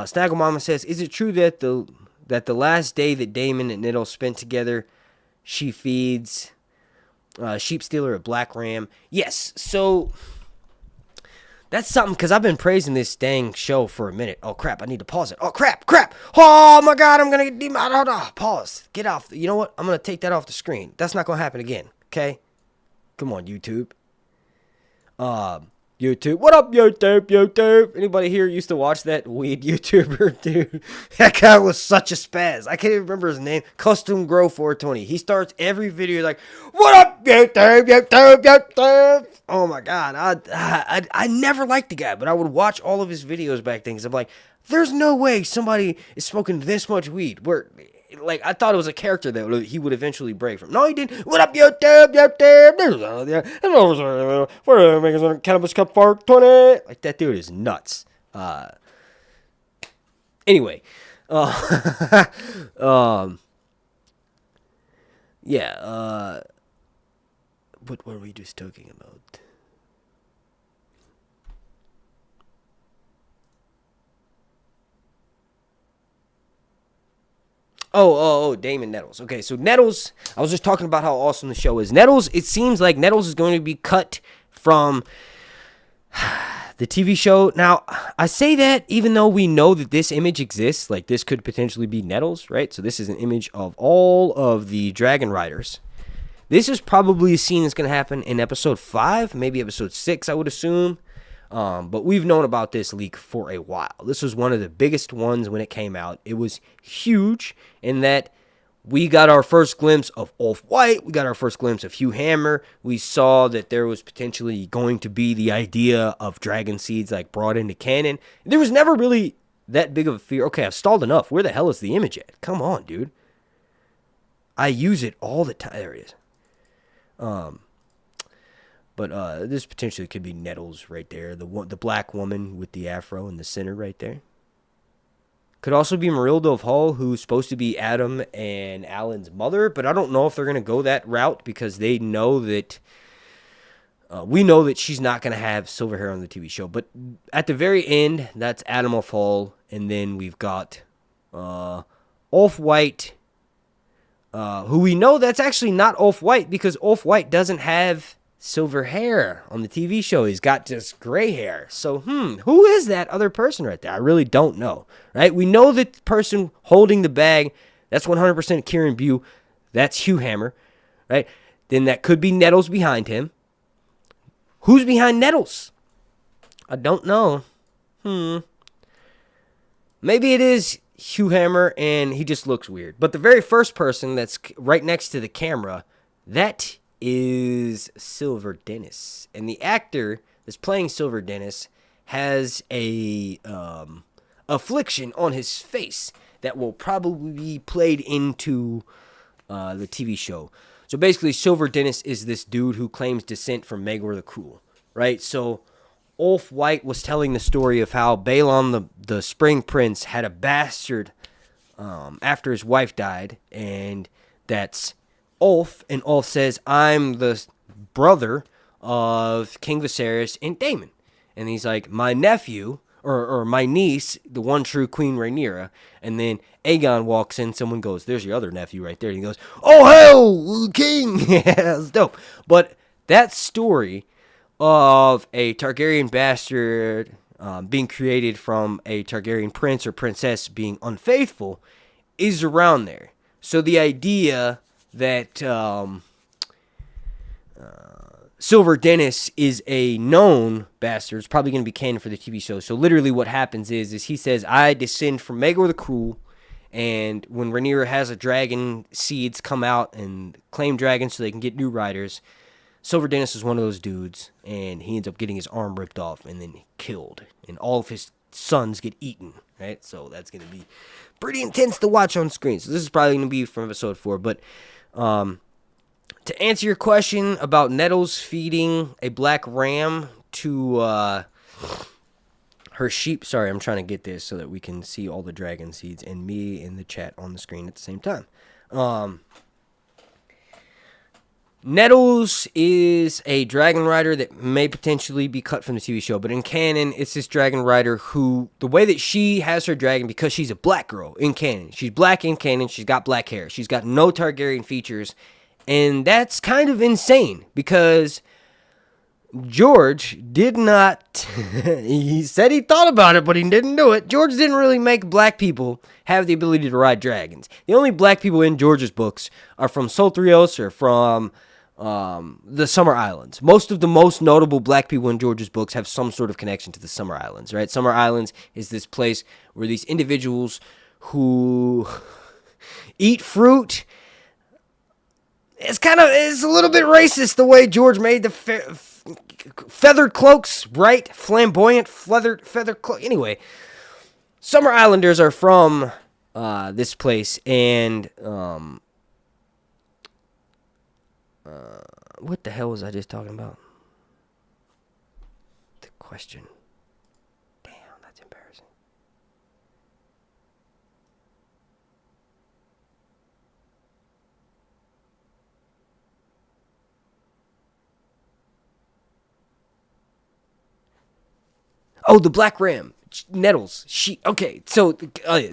Snaggle Mama says, is it true that the last day that Daemon and Niddle spent together, she feeds sheep stealer a black ram? Yes. So that's something, because I've been praising this dang show for a minute. Oh, crap. I need to pause it. Oh, crap. Oh, my God. I'm going to get demoted. Pause. Get off. You know what? I'm going to take that off the screen. That's not going to happen again. Okay? Come on, YouTube. YouTube. What up, YouTube? Anybody here used to watch that weed YouTuber, dude? That guy was such a spaz. I can't even remember his name. Custom Grow 420. He starts every video like, what up, YouTube? Oh my God. I never liked the guy, but I would watch all of his videos back then because I'm like, there's no way somebody is smoking this much weed. Like, I thought it was a character that he would eventually break from. No, he didn't. What up, YouTube? We're making some Cannabis Cup 420. Like, that dude is nuts. Anyway. Yeah. What were we just talking about? Oh, Daemon Nettles. Okay, so Nettles, I was just talking about how awesome the show is. Nettles, it seems like Nettles is going to be cut from the TV show. Now, I say that even though we know that this image exists, like this could potentially be Nettles, right? So this is an image of all of the Dragon Riders. This is probably a scene that's going to happen in episode 5, maybe episode 6, I would assume. But we've known about this leak for a while. This was one of the biggest ones when it came out. It was huge in that we got our first glimpse of Off-White. We got our first glimpse of Hugh Hammer. We saw that there was potentially going to be the idea of dragon seeds like brought into canon. There was never really that big of a fear. Okay, I've stalled enough. Where the hell is the image at? Come on, dude. I use it all the time. There it is. But this potentially could be Nettles right there. The black woman with the afro in the center right there. Could also be Marilda of Hull, who's supposed to be Adam and Alan's mother. But I don't know if they're going to go that route because they know that... we know that she's not going to have silver hair on the TV show. But at the very end, that's Adam of Hull. And then we've got Off-White, who we know that's actually not Off-White because Off-White doesn't have silver hair on the TV show. He's got just gray hair. So, who is that other person right there? I really don't know, right? We know that the person holding the bag, that's 100% Kieran Bew. That's Hugh Hammer, right? Then that could be Nettles behind him. Who's behind Nettles? I don't know. Maybe it is Hugh Hammer and he just looks weird. But the very first person that's right next to the camera, that is Silver Dennis, and the actor that's playing Silver Dennis has a affliction on his face that will probably be played into the TV show. So basically, Silver Dennis is this dude who claims descent from Maegor the Cruel, right? So Off-White was telling the story of how Balon the Spring Prince had a bastard after his wife died, and that's Ulf, and Ulf says, I'm the brother of King Viserys and Daemon. And he's like, my nephew, or my niece, the one true Queen Rhaenyra. And then Aegon walks in, someone goes, there's your other nephew right there. And he goes, oh, hell, King. Yeah, that's dope. But that story of a Targaryen bastard being created from a Targaryen prince or princess being unfaithful is around there. So the idea that Silver Dennis is a known bastard is probably going to be canon for the TV show. So literally what happens is he says, I descend from Maegor the Cruel, and when Rhaenyra has a dragon, seeds come out and claim dragons so they can get new riders. Silver Dennis is one of those dudes, and he ends up getting his arm ripped off and then killed, and all of his sons get eaten, right? So that's going to be pretty intense to watch on screen. So this is probably going to be from episode 4, but to answer your question about Nettles feeding a black ram to her sheep. Sorry, I'm trying to get this so that we can see all the dragon seeds and me in the chat on the screen at the same time. Nettles is a dragon rider that may potentially be cut from the TV show, but in canon, it's this dragon rider who, the way that she has her dragon, because she's a black girl in canon. She's black in canon. She's got black hair. She's got no Targaryen features. And that's kind of insane because George did not, he said he thought about it, but he didn't do it. George didn't really make black people have the ability to ride dragons. The only black people in George's books are from Solthrios or from the Summer Islands. Most of the most notable black people in George's books have some sort of connection to the Summer Islands, right? Summer Islands is this place where these individuals who eat fruit. It's a little bit racist the way George made the feathered cloaks, right? Flamboyant feathered cloak. Anyway, Summer Islanders are from this place, and what the hell was I just talking about? The question. Damn, that's embarrassing. Oh, the black ram. Nettles.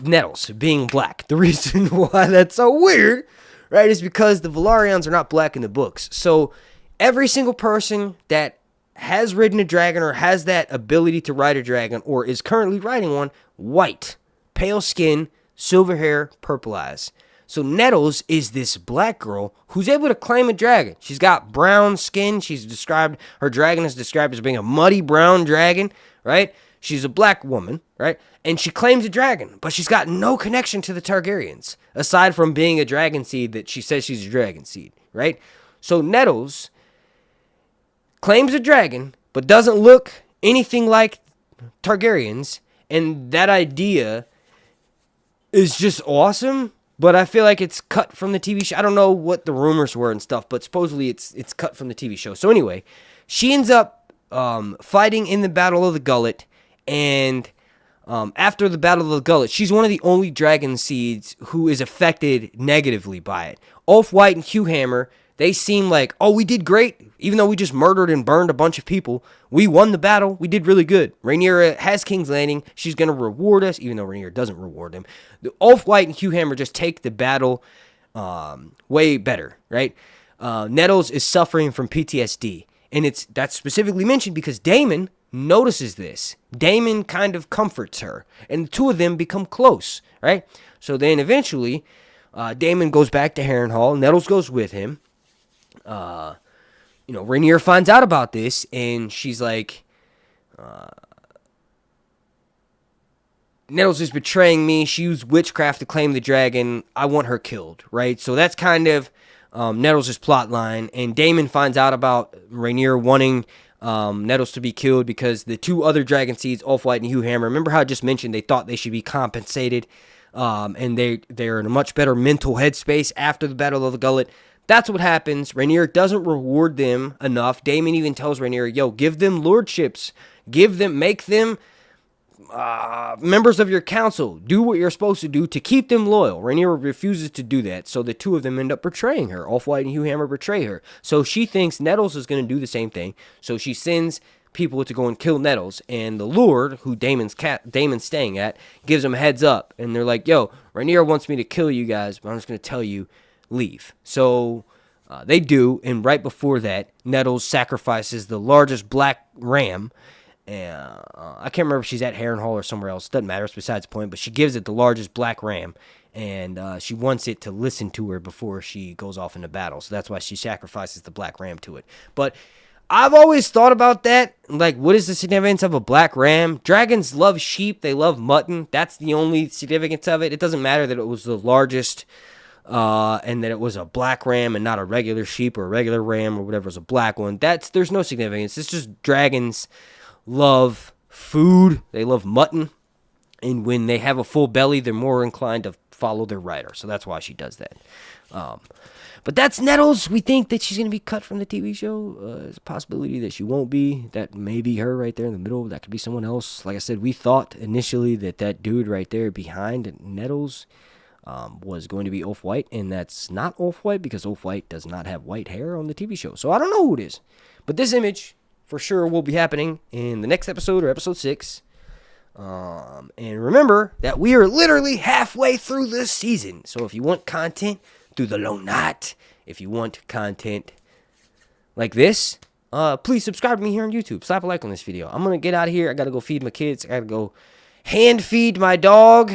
Nettles being black. The reason why that's so weird, right, is because the Velaryons are not black in the books. So every single person that has ridden a dragon or has that ability to ride a dragon or is currently riding one, white, pale skin, silver hair, purple eyes. So Nettles is this black girl who's able to claim a dragon. She's got brown skin. Her dragon is described as being a muddy brown dragon, right? She's a black woman, right? And she claims a dragon, but she's got no connection to the Targaryens, aside from being a dragon seed that she says she's a dragon seed, right? So Nettles claims a dragon, but doesn't look anything like Targaryens, and that idea is just awesome. But I feel like it's cut from the TV show. I don't know what the rumors were and stuff, but supposedly it's cut from the TV show. So anyway, she ends up fighting in the Battle of the Gullet, and after the Battle of the Gullet, she's one of the only dragon seeds who is affected negatively by it. Ulf White and Hugh Hammer, they seem like, oh, we did great. Even though we just murdered and burned a bunch of people, we won the battle. We did really good. Rhaenyra has King's Landing. She's going to reward us, even though Rhaenyra doesn't reward them. Ulf White and Hugh Hammer just take the battle way better, right? Nettles is suffering from PTSD. And that's specifically mentioned because Daemon notices this. Daemon kind of comforts her. And the two of them become close, right? So then eventually, Daemon goes back to Harrenhal. Nettles goes with him. Rhaenyra finds out about this, and she's like, Nettles is betraying me. She used witchcraft to claim the dragon. I want her killed, right? So that's kind of Nettles' plot line. And Daemon finds out about Rhaenyra wanting Nettles to be killed because the two other dragon seeds, Ulf White and Hugh Hammer, remember how I just mentioned they thought they should be compensated, and they're in a much better mental headspace after the Battle of the Gullet. That's what happens. Rhaenyra doesn't reward them enough. Daemon even tells Rhaenyra, yo, give them lordships. Make them members of your council, do what you're supposed to do to keep them loyal. Rhaenyra refuses to do that, so the two of them end up betraying her. Off-White and Hugh Hammer betray her. So she thinks Nettles is going to do the same thing, so she sends people to go and kill Nettles, and the Lord, who Daemon's staying at, gives them a heads up, and they're like, yo, Rhaenyra wants me to kill you guys, but I'm just going to tell you, leave. So they do, and right before that, Nettles sacrifices the largest black ram. I can't remember if she's at Harrenhal or somewhere else. Doesn't matter. It's besides the point. But she gives it the largest black ram, and she wants it to listen to her before she goes off into battle. So that's why she sacrifices the black ram to it. But I've always thought about that. Like, what is the significance of a black ram? Dragons love sheep. They love mutton. That's the only significance of it. It doesn't matter that it was the largest and that it was a black ram and not a regular sheep or a regular ram or whatever. It was a black one. There's no significance. It's just dragons love food. They love mutton. And when they have a full belly, they're more inclined to follow their rider. So that's why she does that. But that's Nettles. We think that she's going to be cut from the TV show. There's a possibility that she won't be. That may be her right there in the middle. That could be someone else. Like I said, we thought initially that dude right there behind Nettles was going to be Off-White. And that's not Off-White because Off-White does not have white hair on the TV show. So I don't know who it is. But this image for sure will be happening in the next episode or episode 6. And remember that we are literally halfway through this season. So if you want content through the long night, if you want content like this, please subscribe to me here on YouTube. Slap a like on this video. I'm going to get out of here. I got to go feed my kids. I got to go hand feed my dog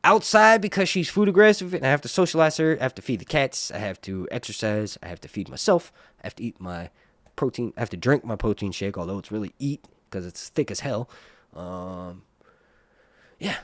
outside because she's food aggressive. And I have to socialize her. I have to feed the cats. I have to exercise. I have to feed myself. I have to eat my protein. I have to drink my protein shake, although it's really eat because it's thick as hell. Yeah.